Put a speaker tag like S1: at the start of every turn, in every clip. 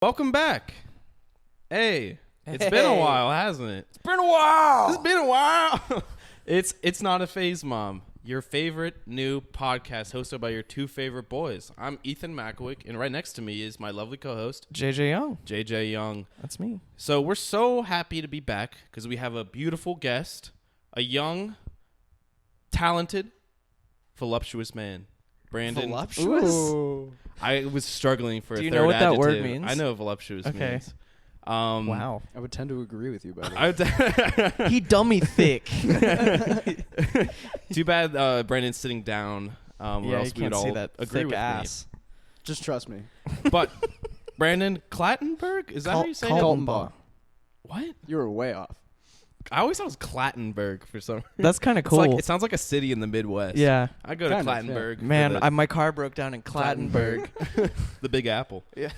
S1: Welcome back. Hey, it's been a while, hasn't it?
S2: It's been a while.
S1: It's been a while. It's Not a Phase, Mom, your favorite new podcast hosted by your two favorite boys. I'm Ethan Mackwick, and right next to me is my lovely co-host,
S2: JJ Young.
S1: JJ Young.
S2: That's me.
S1: So we're so happy to be back because we have a beautiful guest, a young, talented, voluptuous man. Brandon.
S2: Voluptuous?
S1: Ooh. I was struggling for a third adjective.
S2: Do you know what that word means?
S1: I know voluptuous means.
S2: Wow.
S3: I would tend to agree with you, buddy.
S2: He dummy thick.
S1: Too bad Brandon's sitting down. Or else we would all
S2: see that
S1: agree
S2: thick
S1: with
S2: ass.
S3: Just trust me.
S1: me. But Brandon Kaltenbaugh, is that how you say it?
S3: Kaltenbaugh.
S1: What?
S3: You were way off.
S1: I always thought it was Clattenburg for some reason.
S2: That's kind of cool.
S1: It sounds like a city in the Midwest.
S2: Yeah.
S1: I go to
S3: Kind of,
S1: Clattenburg. for
S2: Man,
S1: the,
S2: my car broke down in Clattenburg.
S1: the Big Apple.
S3: Yeah.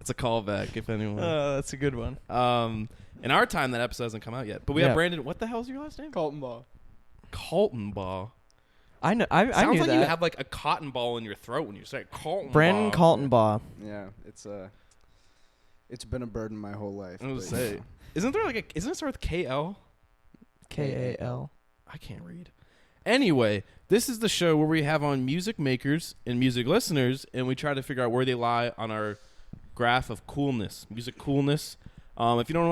S1: It's a callback, if anyone.
S2: Oh, that's a good one.
S1: In our time, that episode hasn't come out yet. But we have Brandon. What the hell is your last name?
S3: Kaltenbaugh.
S1: Kaltenbaugh.
S2: I know. I
S1: Sounds
S2: knew
S1: like
S2: that.
S1: you have like a cotton ball in your throat when you say Kaltenbaugh.
S2: Brandon Kaltenbaugh.
S3: Yeah, it's been a burden my whole life.
S1: I was
S3: but,
S1: say, isn't it start with KL?
S2: KAL.
S1: I can't read. Anyway, this is the show where we have on music makers and music listeners, and we try to figure out where they lie on our graph of coolness, music coolness. If you don't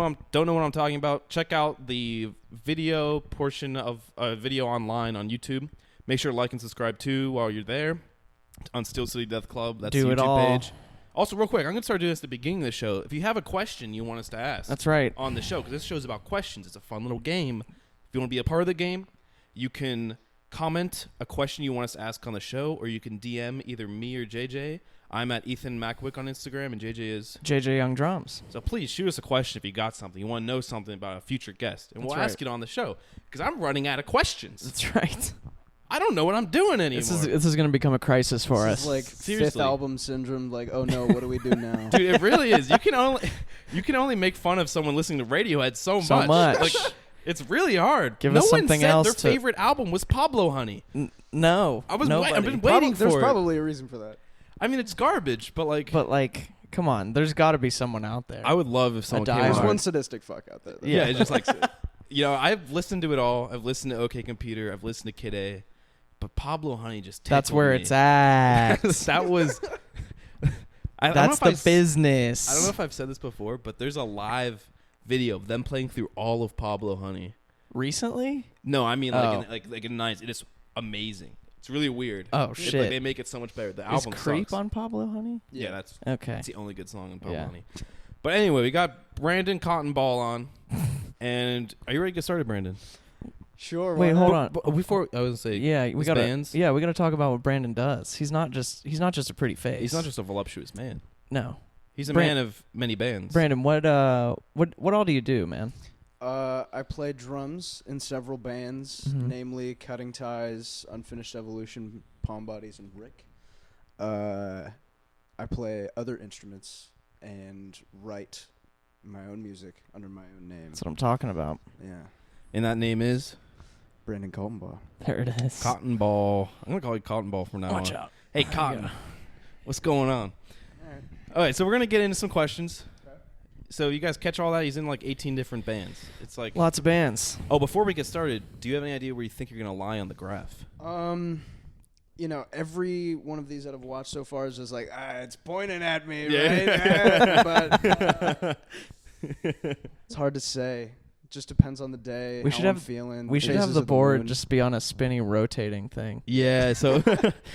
S1: know what I'm talking about, check out the video portion of a video online on YouTube. Make sure to like and subscribe too while you're there on Steel City Death Club. That's the YouTube page. Also, real quick, I'm going to start doing this at the beginning of the show. If you have a question you want us to ask,
S2: That's right.
S1: on the show, because this show is about questions. It's a fun little game. If you want to be a part of the game, you can comment a question you want us to ask on the show, or you can DM either me or JJ. I'm at Ethan Mackwick on Instagram, and JJ is
S2: JJ Young Drums.
S1: So please shoot us a question if you got something. You want to know something about a future guest, and we'll ask it on the show, because I'm running out of questions.
S2: That's right.
S1: I don't know what I'm doing anymore.
S2: This is going to become a crisis for
S3: this
S2: us.
S3: is like
S1: Seriously.
S3: fifth album syndrome. Like, oh no, what do we do now?
S1: Dude, it really is. You can only make fun of someone listening to Radiohead so much. Like, it's really hard.
S2: Give
S1: no
S2: us something
S1: one said
S2: else
S1: their favorite album was Pablo Honey.
S2: No.
S1: I've been
S2: nobody.
S1: waiting for
S3: There's
S1: it.
S3: probably a reason for that.
S1: I mean, it's garbage, but like,
S2: Come on. There's got to be someone out there.
S1: I would love if someone came
S3: There's
S1: on.
S3: one sadistic fuck out there.
S1: Yeah, it's just like, I've listened to it all. I've listened to OK Computer. I've listened to Kid A. But Pablo Honey just
S2: That's
S1: tickled
S2: where
S1: me.
S2: it's at.
S1: That was...
S2: That's the business.
S1: I don't know if I've said this before, but there's a live video of them playing through all of Pablo Honey.
S2: Recently?
S1: No, I mean like in nice. It is amazing. It's really weird.
S2: Oh shit!
S1: Like, they make it so much better. The
S2: Is
S1: album
S2: Creep
S1: sucks.
S2: on Pablo Honey?
S1: Yeah, that's
S2: Okay.
S1: the only good song on Pablo
S2: Yeah.
S1: Honey. But anyway, we got Brandon Kaltenbaugh on, and are you ready to get started, Brandon?
S3: Sure.
S2: Wait, hold on.
S1: But before I was gonna say,
S2: Yeah, we
S1: his
S2: gotta.
S1: bands?
S2: Yeah, we gotta talk about what Brandon does. He's not just a pretty face.
S1: He's not just a voluptuous man.
S2: No.
S1: He's a man of many bands.
S2: Brandon, what all do you do, man?
S3: I play drums in several bands,
S2: Mhm.
S3: namely Cutting Ties, Unfinished Evolution, Palm Bodies, and Rick. I play other instruments and write my own music under my own name.
S2: That's what I'm talking about.
S3: Yeah.
S1: And that name is
S3: Brandon Kaltenbaugh.
S2: There it is.
S1: Kaltenbaugh. I'm gonna call you Kaltenbaugh from now
S2: Watch
S1: on.
S2: out.
S1: Hey, Cotton. What's going on? All right, so we're gonna get into some questions. So you guys catch all that? He's in like 18 different bands. It's like
S2: Lots of bands.
S1: Oh, before we get started, do you have any idea where you think you're gonna lie on the graph?
S3: Every one of these that I've watched so far is just like, it's pointing at me,
S1: Yeah.
S3: right? But it's hard to say. It just depends on the day.
S2: We
S3: how
S2: should
S3: I'm
S2: have-
S3: feeling.
S2: We should
S3: phases
S2: have the
S3: of
S2: board
S3: moon.
S2: just be on a spinning, rotating thing.
S1: Yeah. So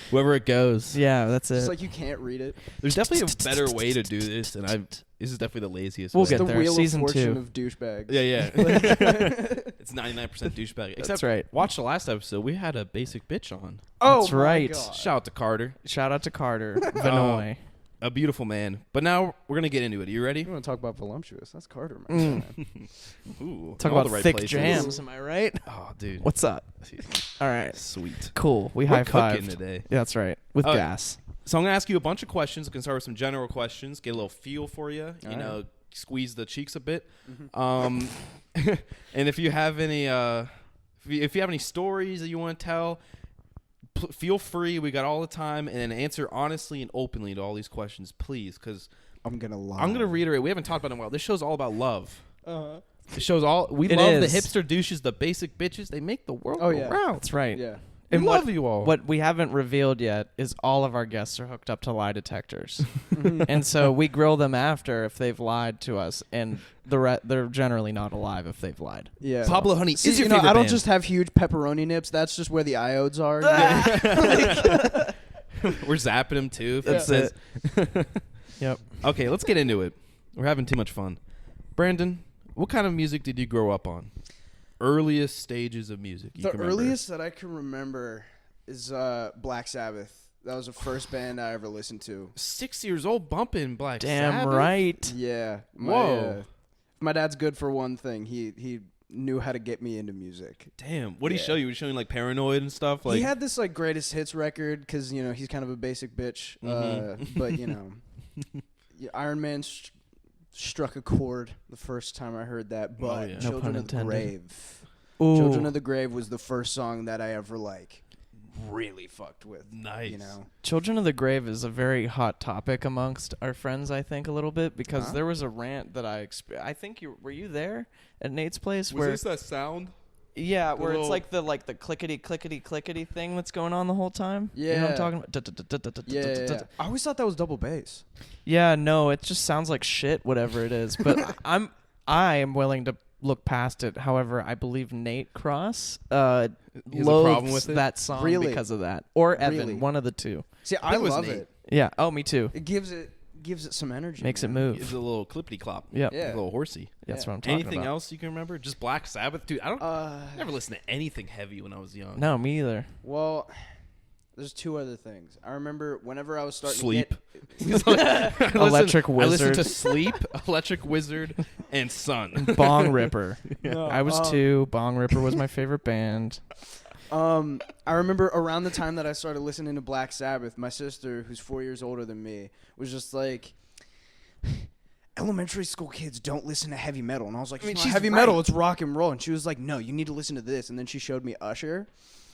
S1: wherever it goes.
S2: Yeah, that's it.
S3: Just like you can't read it.
S1: There's definitely a better way to do this, and this is definitely the laziest.
S2: We'll
S1: way.
S2: get
S3: the
S2: there.
S3: Wheel
S2: Season
S3: of Fortune
S2: 2.
S3: of douchebags.
S1: Yeah. It's 99% douchebag. Except
S2: That's right.
S1: watch the last episode. We had a basic bitch on.
S3: Oh,
S2: That's
S3: my
S2: right.
S3: God.
S1: Shout out to Carter,
S2: Shout out to Carter Vinoy.
S1: a beautiful man. But now we're gonna get into it. Are you ready?
S3: You want to talk about voluptuous? That's Carter, man.
S1: Ooh,
S2: Talk
S1: in all
S2: about
S1: the right
S2: thick
S1: places.
S2: jams. Am I right?
S1: Oh, dude.
S2: What's up? All right.
S1: Sweet.
S2: Cool. We
S1: We're
S2: high
S1: cooking
S2: fived.
S1: today.
S2: Yeah, that's right. With
S1: Oh,
S2: gas.
S1: So I'm gonna ask you a bunch of questions. We can start with some general questions, get a little feel for you.
S3: All right.
S1: Squeeze the cheeks a bit.
S3: Mhm.
S1: And if you have any, if you have any stories that you want to tell, feel free. We got all the time, and answer honestly and openly to all these questions, please, because
S3: I'm gonna lie.
S1: I'm gonna reiterate. We haven't talked about it in a while. This show's all about love.
S3: Uh-huh.
S1: The show's all. We
S2: It
S1: love
S2: is.
S1: the hipster douches, the basic bitches. They make the world
S3: Oh,
S1: go
S3: yeah.
S1: round.
S2: That's right.
S3: Yeah.
S1: We
S2: And
S1: love you all.
S2: What we haven't revealed yet is all of our guests are hooked up to lie detectors.
S3: Mhm.
S2: And so we grill them after if they've lied to us, and they're generally not alive if they've lied.
S3: Yeah.
S1: Pablo Honey
S3: See,
S1: is your
S3: you know,
S1: favorite
S3: I don't
S1: band.
S3: just have huge pepperoni nips. That's just where the iodes are.
S1: We're zapping them too.
S2: That's it. Yep.
S1: Okay, let's get into it. We're having too much fun. Brandon, what kind of music did you grow up on? Earliest stages of music. You
S3: The
S1: can remember.
S3: earliest that I can remember is Black Sabbath. That was the first band I ever listened to.
S1: 6 years old, bumping Black
S2: Damn
S1: Sabbath.
S2: right.
S3: Yeah.
S1: Whoa.
S3: My dad's good for one thing. He knew how to get me into music.
S1: Damn. What did he
S3: Yeah.
S1: show you? Was he showing like Paranoid and stuff? Like
S3: He had this like greatest hits record because he's kind of a basic bitch. But yeah, Iron Man struck a chord the first time I heard that. But
S1: yeah.
S2: No
S3: Children
S2: pun
S3: of the
S2: intended.
S3: Grave.
S2: Ooh.
S3: Children of the Grave was the first song that I ever like really fucked with.
S1: nice.
S3: You know.
S2: Children of the Grave is a very hot topic amongst our friends, I think, a little bit, because
S3: Huh?
S2: there was a rant that I think were you there at Nate's place?
S1: Was
S2: where
S1: this that sound?
S2: Yeah, where
S1: little-
S2: it's like the clickety thing that's going on the whole time. You know what
S3: Yeah.
S2: I'm talking about?
S3: Yeah. I always thought that was double bass.
S2: Yeah, no, it just sounds like shit, whatever it is. But I am willing to look past it. However, I believe Nate Cross
S1: He has a problem
S2: loathes
S1: with it?
S2: that song
S3: Really?
S2: because of that, or Evan,
S3: Really?
S2: one of the two.
S3: See,
S1: I
S3: I
S1: think it was
S3: love
S1: Nate.
S3: it.
S2: Yeah. Oh, me too.
S3: It gives it some energy.
S2: Makes it
S3: man.
S1: It's
S2: move.
S1: a little clippity clop.
S2: Yep.
S3: Yeah.
S1: A little horsey.
S2: That's
S3: Yeah.
S2: what I'm talking
S1: Anything
S2: about.
S1: else you can remember? Just Black Sabbath, dude. I
S3: Uh,
S1: never listened to anything heavy when I was young.
S2: No, me either.
S3: well, there's two other things. I remember whenever I was starting
S1: Sleep.
S3: to get
S2: Electric
S1: I listened to
S2: Wizard.
S1: Sleep, Electric Wizard, and Sun.
S2: Bong Ripper.
S3: No,
S2: I was two. Bong Ripper was my favorite band.
S3: I remember around the time that I started listening to Black Sabbath, my sister, who's 4 years older than me, was just like, elementary school kids don't listen to heavy metal. And I was like, it's not
S1: she's
S3: heavy
S1: right.
S3: metal, it's rock and roll. And she was like, no, you need to listen to this. And then she showed me Usher.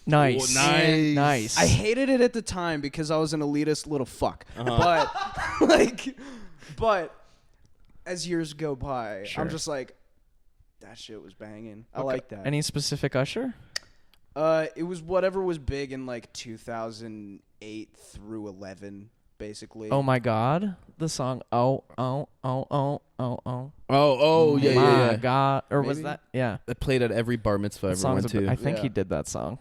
S2: Nice.
S1: Oh, nice.
S2: Nice.
S3: I hated it at the time because I was an elitist little fuck.
S1: Uh-huh.
S3: But but as years go by,
S2: Sure.
S3: I'm just like, that shit was banging. I
S2: Okay.
S3: like that.
S2: Any specific Usher?
S3: It was whatever was big in like 2008 through 11, basically.
S2: Oh my God, the song oh.
S1: Oh, yeah,
S2: my
S1: yeah, yeah.
S2: God, or was
S3: Maybe?
S2: that? Yeah,
S1: That played at every bar mitzvah I
S2: that
S1: ever went
S2: song's a bit-
S1: to.
S2: I think
S3: Yeah.
S2: he did that song.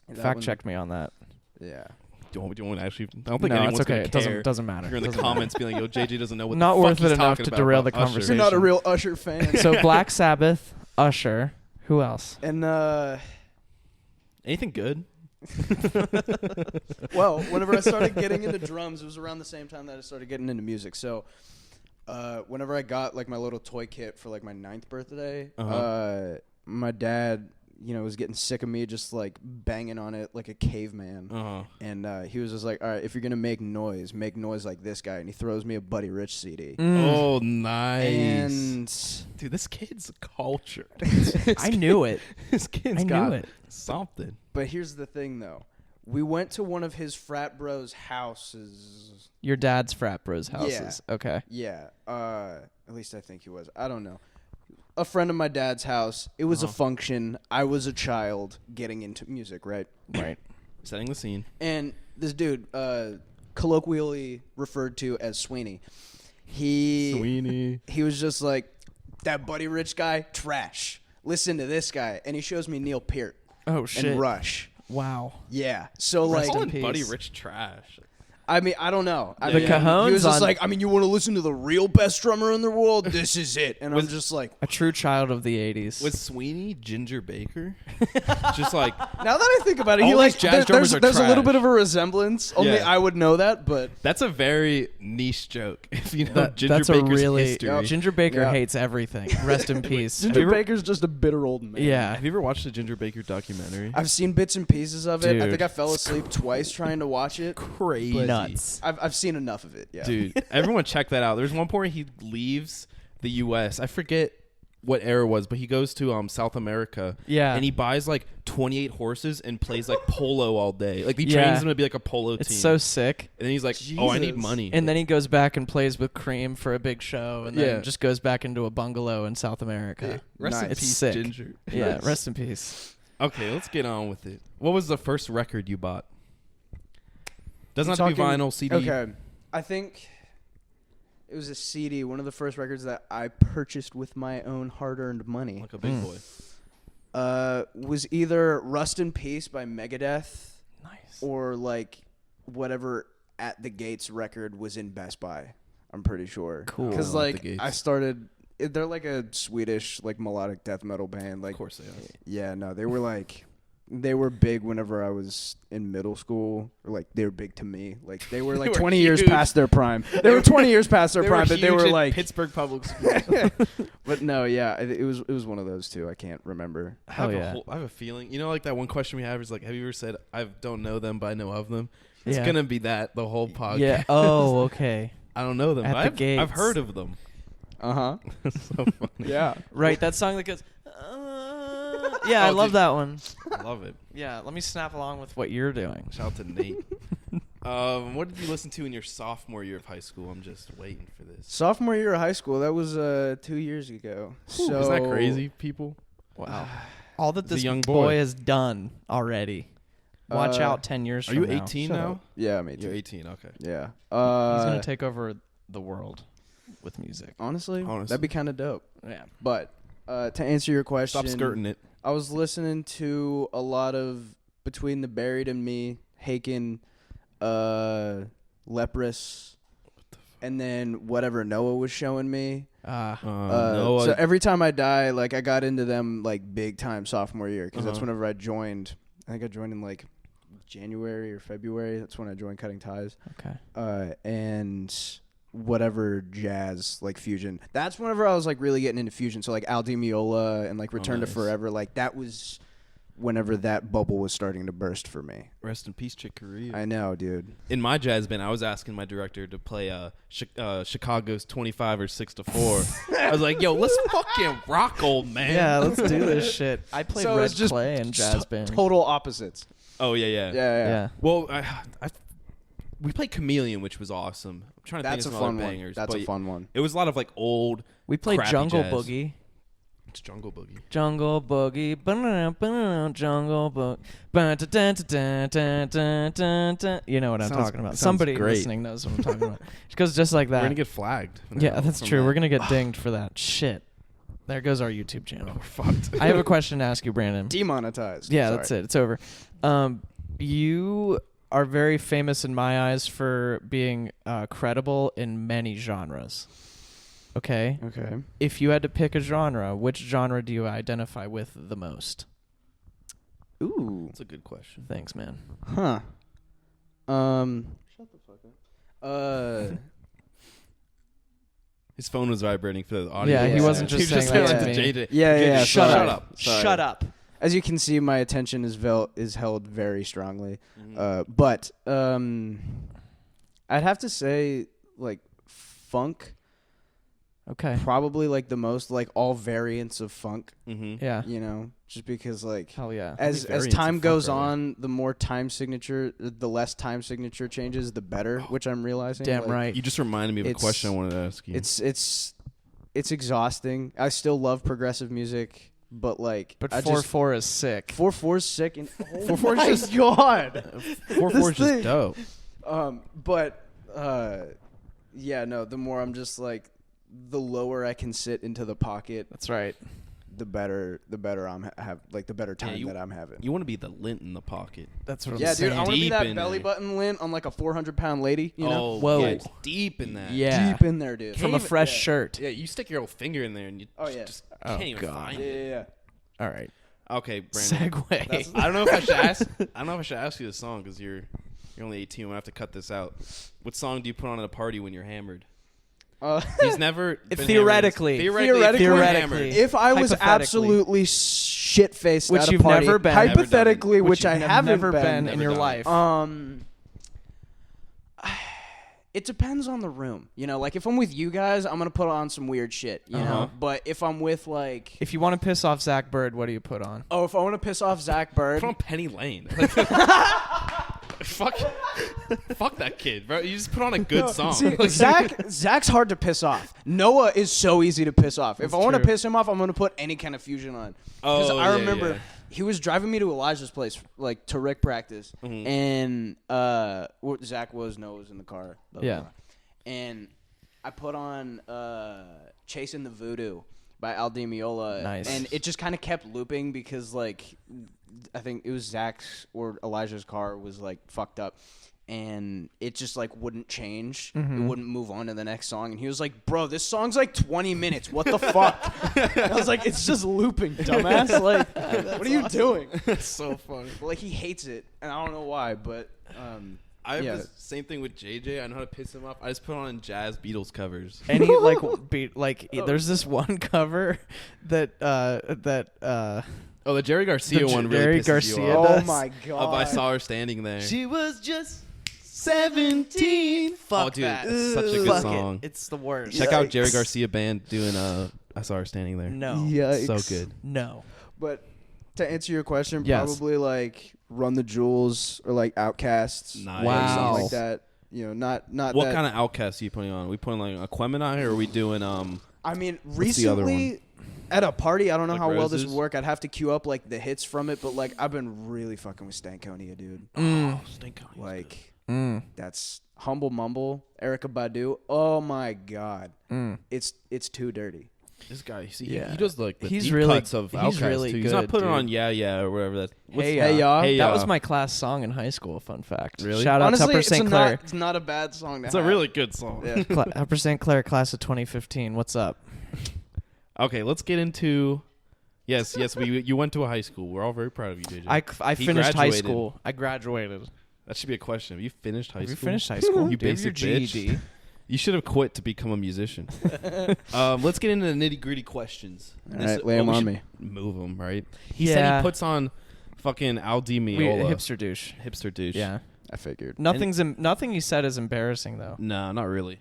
S3: That
S2: Fact
S3: one-
S2: check me on that.
S3: Yeah.
S1: Do you want to actually? I don't think
S2: No,
S1: anyone's
S2: it's okay.
S1: gonna
S2: It
S1: care.
S2: doesn't matter.
S1: You're in the
S2: Doesn't matter.
S1: comments being like, "Yo, JJ doesn't know what
S2: Not
S1: the fuck
S2: worth
S1: he's
S2: it enough
S1: talking
S2: to
S1: about
S2: derail the
S1: about Usher."
S2: conversation.
S3: You're not a real Usher fan.
S2: So Black Sabbath, Usher. Who else?
S3: And
S1: Anything good?
S3: well, whenever I started getting into drums, it was around the same time that I started getting into music. So, whenever I got like my little toy kit for like my 9th birthday, my dad, was getting sick of me just like banging on it like a caveman. And he was just like, all right, if you're going to make noise like this guy. And he throws me a Buddy Rich CD.
S1: Oh, nice.
S3: And
S1: Dude, this kid's cultured.
S2: I knew it.
S1: This kid's
S2: I
S1: got
S2: knew it.
S1: something.
S3: but here's the thing though. We went to one of his frat bros' houses.
S2: Your dad's frat bros houses. Okay.
S3: Yeah. At least I think he was. I don't know. A friend of my dad's house. It was a function. I was a child getting into music, right?
S2: Right.
S1: Setting the scene.
S3: And this dude, colloquially referred to as Sweeney, he was just like, that Buddy Rich guy, trash. Listen to this guy. And he shows me Neil Peart
S2: Oh shit.
S3: and Rush.
S2: Wow.
S3: Yeah. So
S2: Rest
S3: like,
S2: in
S1: Calling
S2: peace.
S1: Buddy Rich trash.
S3: I mean, I don't know. I
S1: The
S3: mean,
S2: Cajones
S3: he was just
S2: on-
S3: like, I mean, you want to listen to the real best drummer in the world? This is it. And I'm just like,
S2: A true child of the 80s.
S1: Was Sweeney Ginger Baker? Just like,
S3: now that I think about it, he
S1: All
S3: like
S1: these jazz drummers are
S3: there's a little
S1: trash.
S3: bit of a resemblance. Only
S1: Yeah.
S3: I would know that, but
S1: that's a very niche joke. If you know Ginger
S2: that's a
S1: Baker's
S2: really
S1: history.
S2: Ginger Baker
S3: Yeah.
S2: hates everything. Rest in peace.
S3: Ginger Baker's just a bitter old man.
S2: Yeah.
S1: Have you ever watched the Ginger Baker documentary?
S3: I've seen bits and pieces of it. I
S2: Dude.
S3: think I fell asleep twice trying to watch it.
S1: Crazy.
S2: Nuts.
S3: I've seen enough of it. Yeah.
S1: Dude, everyone check that out. There's one point he leaves the U.S. I forget what era it was, but he goes to South America.
S2: Yeah.
S1: And he buys like 28 horses and plays like polo all day. Like he trains them to be like a polo team.
S2: It's so sick.
S1: And then he's like, "Oh, I need money."
S2: And then he goes back and plays with Cream for a big show, and then just goes back into a bungalow in South America.
S1: Rest in
S2: It's
S1: peace,
S2: sick.
S1: Ginger.
S2: Yeah, rest in peace.
S1: Okay, let's get on with it. What was the first record you bought? Doesn't have to be
S3: talking-
S1: vinyl, CD.
S3: Okay, I think it was a CD. One of the first records that I purchased with my own hard-earned money.
S1: Like a big boy.
S3: Was either Rust in Peace by Megadeth,
S2: Nice.
S3: or like whatever At the Gates record was in Best Buy. I'm pretty sure.
S2: Cool.
S3: Because
S1: At the
S3: like
S1: Gates.
S3: I started, they're like a Swedish like melodic death metal band. Like,
S1: Of course they are.
S3: yeah, no, they were big whenever I was in middle school, or like they were big to me. Like they were like
S1: were
S3: 20 years
S1: huge.
S3: past their prime. They were 20 years past their prime, but they were like
S1: Pittsburgh Public Schools.
S3: But no, yeah, it was one of those two. I can't remember.
S2: Hell yeah.
S1: I have a feeling. You know, like that one question we have is like, have you ever said, "I don't know them, but I know of them"? It's
S2: Yeah.
S1: gonna be that the whole podcast.
S2: Yeah. Oh, okay.
S1: I don't know them,
S2: At
S1: but
S2: the
S1: I've
S2: Gates.
S1: heard of them.
S3: Uh-huh.
S1: So funny.
S3: Yeah.
S2: Right, that song that goes. Yeah, I
S1: Oh,
S2: love
S1: dude.
S2: that one.
S1: I love it.
S2: Yeah, let me snap along with what you're doing.
S1: Shout out to Nate. What did you listen to in your sophomore year of high school? I'm just waiting for this.
S3: Sophomore year of high school, that was 2 years ago. So
S1: Isn't that crazy, people?
S2: Wow. All that
S1: He's a
S2: this
S1: young
S2: boy
S1: boy.
S2: has done already. Watch out 10 years
S1: Are
S2: from
S1: you
S2: now.
S1: 18
S3: Shut
S1: now?
S3: up. Yeah, I'm 18.
S1: You're 18. Okay.
S3: Yeah.
S2: He's going to take over the world with music.
S3: Honestly, that'd be kind of dope.
S2: Yeah.
S3: But to answer your question,
S1: Stop skirting it.
S3: I was listening to a lot of Between the Buried and Me, Haken, Leprous, and then whatever Noah was showing me.
S1: No,
S3: So every time I die, like I got into them like big time sophomore year, because that's
S1: Uh-huh.
S3: whenever I joined. I think I joined in like January or February. That's when I joined Cutting Ties.
S2: Okay.
S3: And whatever jazz, like fusion. That's whenever I was like really getting into fusion. So like Al Di Meola and like Return
S1: nice.
S3: to Forever. Like that was whenever that bubble was starting to burst for me.
S1: Rest in peace, Chick Corea.
S3: I know, dude.
S1: In my jazz band, I was asking my director to play Chicago's 25 or 6 to 4. I was like, "Yo, let's fucking rock, old man."
S2: Yeah, let's do this shit. I played
S3: So
S2: Red
S3: it's just
S2: Clay in jazz band.
S3: Total opposites.
S1: Oh yeah.
S2: Yeah.
S1: Well, we played Chameleon, which was awesome. I'm trying to
S3: That's a
S1: think of some
S3: fun
S1: other
S3: one.
S1: bangers.
S3: That's
S1: but
S3: a fun one.
S1: It was a lot of like old.
S2: We played
S1: crappy
S2: Jungle
S1: jazz.
S2: Boogie.
S1: It's Jungle Boogie.
S2: Jungle Boogie. Jungle Boogie. You know what I'm
S1: Sounds-
S2: talking about.
S1: sounds
S2: Somebody
S1: great.
S2: listening knows what I'm talking about. It goes just like
S1: We're
S2: that.
S1: gonna get flagged.
S2: Yeah, that's
S1: from
S2: true.
S1: that.
S2: We're gonna get dinged for that. Shit. There goes our YouTube channel.
S1: We're fucked.
S2: I have a question to ask you, Brandon.
S3: Demonetized.
S2: Yeah,
S3: Sorry.
S2: that's it. It's over. You are very famous in my eyes for being credible in many genres. Okay?
S3: Okay.
S2: If you had to pick a genre, which genre do you identify with the most?
S3: Ooh.
S1: That's a good question.
S2: Thanks, man.
S3: Huh. Shut the fuck up.
S1: His phone was vibrating for the audio.
S2: Yeah,
S3: he
S2: he
S3: wasn't
S2: just
S1: He was
S2: saying
S1: just
S2: that
S1: saying
S2: to
S1: that
S2: me.
S1: JJ.
S3: Yeah.
S2: Shut
S3: sorry.
S2: up.
S3: Sorry.
S2: Shut up.
S3: As you can see, my attention is held very strongly.
S1: Mm-hmm.
S3: But I'd have to say like funk,
S2: Okay.
S3: probably like the most, like all variants of funk.
S1: Mm-hmm.
S2: Yeah.
S3: You know, just because like
S2: Hell yeah.
S3: as
S1: variants
S3: time
S1: of
S3: goes
S1: funk are there?
S3: on, the less time signature changes, the better. Which I'm realizing.
S2: Damn
S3: Like,
S2: right.
S1: You just reminded me of a
S3: It's-
S1: question I wanted to ask you.
S3: It's exhausting. I still love progressive music, but like,
S2: But
S3: I
S2: 4/4 is sick.
S3: 4/4 is sick. And
S1: 4/4 is just
S3: God.
S1: 4/4 is just
S3: thing.
S1: dope.
S3: But yeah, no. The more I'm just like, the lower I can sit into the pocket,
S2: That's right.
S3: the better the better time that I'm having.
S1: You want to be the lint in the pocket.
S2: That's what
S3: Yeah,
S2: I'm
S3: dude,
S2: saying.
S3: I want to be
S1: Deep
S3: that
S1: in
S3: belly
S1: there.
S3: button lint on like a 400-pound lady. You know,
S1: Oh,
S2: Whoa.
S1: yeah, it's deep in that.
S2: Yeah.
S3: deep in there, dude.
S2: From a
S1: even-
S2: fresh
S3: yeah.
S2: shirt.
S1: Yeah, you stick your old finger in there and you just
S2: Oh,
S1: can't even
S2: God.
S1: find
S3: Yeah,
S1: it.
S3: yeah,
S2: All right.
S1: Okay, Brandon.
S2: Segue.
S1: I don't know if I should ask. I don't know if I should ask you this song because you're only 18. We'll have to cut this out. What song do you put on at a party when you're hammered?
S3: yeah.
S1: He's never been
S2: Theoretically.
S1: hammered.
S2: Theoretically.
S3: If I was
S2: Hypothetically.
S3: absolutely shit faced,
S2: Which
S3: at a
S2: you've
S3: party,
S2: never been.
S3: hypothetically,
S2: Which
S3: which I
S2: you've
S3: haven't
S2: never been in
S1: Never
S2: your
S1: done.
S2: life.
S3: It depends on the room. You know, like if I'm with you guys, I'm going to put on some weird shit, you know? But if I'm with like...
S2: If you want to piss off Zach Bird, what do you put on?
S3: Oh, if I want to piss off Zach Bird...
S1: Put on Penny Lane. Fuck that kid, bro. You just put on a good song.
S3: See, Zach's hard to piss off. Noah is so easy to piss off. If I want to piss him off, I'm going to put any kind of fusion on. Because I remember he was driving me to Elijah's place, like to Rick practice, and Zach was, Noah was in the car. Blah, blah, blah. And I put on Chasing the Voodoo by Al Di Meola.
S2: Nice.
S3: And it just kind of kept looping because, like, I think it was Zach's or Elijah's car was, like, fucked up. And it just, like, wouldn't change. It wouldn't move on to the next song. And he was like, bro, this song's, like, 20 minutes. What the fuck? I was like, it's just looping, dumbass. Like, what are you doing?
S1: That's so funny.
S3: Like, he hates it. And I don't know why, but...
S1: I have the same thing with JJ. I know how to piss him off. I just put on jazz Beatles covers.
S2: Any there's this one cover that
S1: Oh, the Jerry Garcia one really
S2: Jerry
S1: pisses
S2: Garcia
S1: you off.
S2: does.
S3: Oh my god!
S1: I saw her standing there.
S2: She was just 17. Fuck
S1: Oh, dude,
S2: that.
S1: it's such a good
S2: Fuck
S1: song.
S2: It's the worst.
S1: Check out Jerry Garcia band doing I saw her standing there.
S2: No.
S3: Yikes.
S1: So good.
S2: No.
S3: But to answer your question,
S2: Yes.
S3: probably like Run the Jewels or like Outcasts.
S1: Nice.
S3: Or something
S2: Wow.
S3: like that. You know, not
S1: What
S3: that.
S1: kind of Outcast are you putting on? Are we putting like Aquemini or are we doing
S3: I mean,
S1: the other
S3: recently at a party, I don't know
S1: Like
S3: how well this
S1: Roses?
S3: would work. I'd have to queue up like the hits from it, but like I've been really fucking with Stankonia, dude.
S1: Stink?
S3: Like that's Humble Mumble, Erykah Badu. Oh my god, it's too dirty.
S1: This guy, see,
S2: Yeah.
S1: he does like the
S2: He's
S1: deep
S2: really-
S1: cuts of
S2: he's
S1: Outkast
S2: really
S1: too. He's not
S2: good,
S1: putting
S2: dude.
S1: on Yeah or whatever that.
S3: Hey Ya.
S1: Hey
S2: That
S1: Ya.
S2: was my class song in high school. Fun fact.
S1: Really?
S2: Shout out
S3: Honestly,
S2: to Upper
S3: it's
S2: St. Clair.
S3: it's not a bad song to
S1: It's
S3: have.
S1: a really good song.
S3: Yeah.
S2: Upper St. Clair class of 2015. What's up?
S1: Okay, let's get into. Yes, you went to a high school. We're all very proud of you, JJ.
S2: I
S1: He
S2: finished high
S1: graduated.
S2: school. I graduated.
S1: That should be a question. Have you finished high
S2: Have you
S1: school?
S2: finished high school?
S1: You
S2: Do you have your
S1: basic bitch.
S2: GED?
S1: You should have quit to become a musician. Let's get into the nitty gritty questions.
S3: All right, lay 'em on me.
S1: Move them, right? He said he puts on fucking Al Di Meola.
S2: Hipster douche.
S1: Hipster douche.
S2: Yeah.
S3: I figured.
S2: Nothing he said is embarrassing though.
S1: No, not really.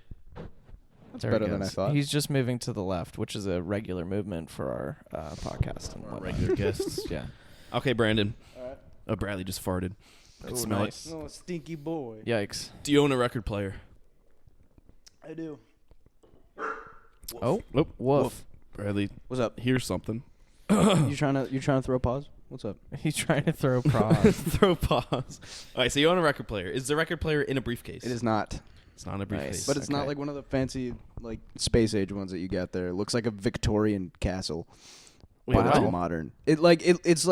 S3: That's
S2: There he
S3: better than I
S2: goes.
S3: thought.
S2: He's just moving to the left, which is a regular movement for our podcast and
S1: Our
S2: whatnot.
S1: regular guests.
S2: Yeah.
S1: Okay, Brandon.
S3: All right.
S1: Oh, Bradley just farted. I can
S2: Oh,
S1: smell
S2: nice.
S3: Oh, stinky boy.
S2: Yikes.
S1: it. Do you own a record player?
S3: I do.
S2: Oh,
S1: Oh,
S2: woof.
S1: Bradley,
S3: What's up?
S1: here's something.
S3: you trying to throw a pause? What's up?
S2: He's trying to throw pros.
S1: Throw pause. All right, so you own a record player. Is the record player in a briefcase?
S3: It is not.
S1: It's not in a briefcase.
S3: But it's not
S2: Okay.
S3: like one of the fancy like space age ones that you got there. It looks like a Victorian castle.
S1: Wait,
S3: But it's
S1: what?
S3: modern. It's like
S1: Is it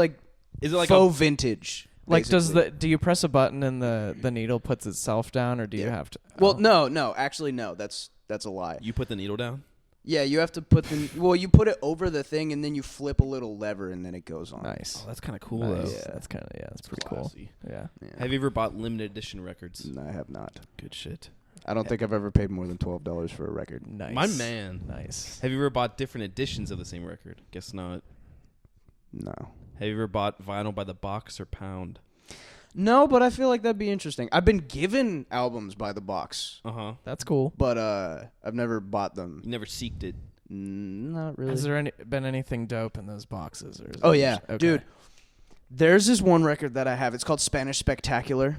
S1: like
S3: faux vintage.
S2: Like,
S3: basically.
S2: do you press a button and the needle puts itself down, or do you have to?
S3: Well,
S2: oh.
S3: no, actually no. That's a lie.
S1: you put the needle down?
S3: Yeah, you have to put you put it over the thing and then you flip a little lever and then it goes on.
S2: Nice.
S1: Oh, that's kind of cool
S2: Nice.
S1: though.
S3: Yeah.
S2: That's kind of that's pretty cool.
S1: Classy.
S2: Yeah.
S3: Yeah.
S1: Have you ever bought limited edition records?
S3: No, I have not.
S1: Good shit.
S3: I don't think I've ever paid more than $12 for a record.
S2: Nice.
S1: My man.
S2: Nice.
S1: Have you ever bought different editions of the same record? Guess not.
S3: No.
S1: Have you ever bought vinyl by the box or pound?
S3: No, but I feel like that'd be interesting. I've been given albums by the box,
S1: Uh-huh.
S2: That's cool.
S3: but I've never bought them.
S1: You never seeked it.
S3: Not really.
S2: Has there been anything dope in those boxes? Or is
S3: Oh
S2: it
S3: yeah,
S2: just- okay.
S3: dude. There's this one record that I have. It's called Spanish Spectacular.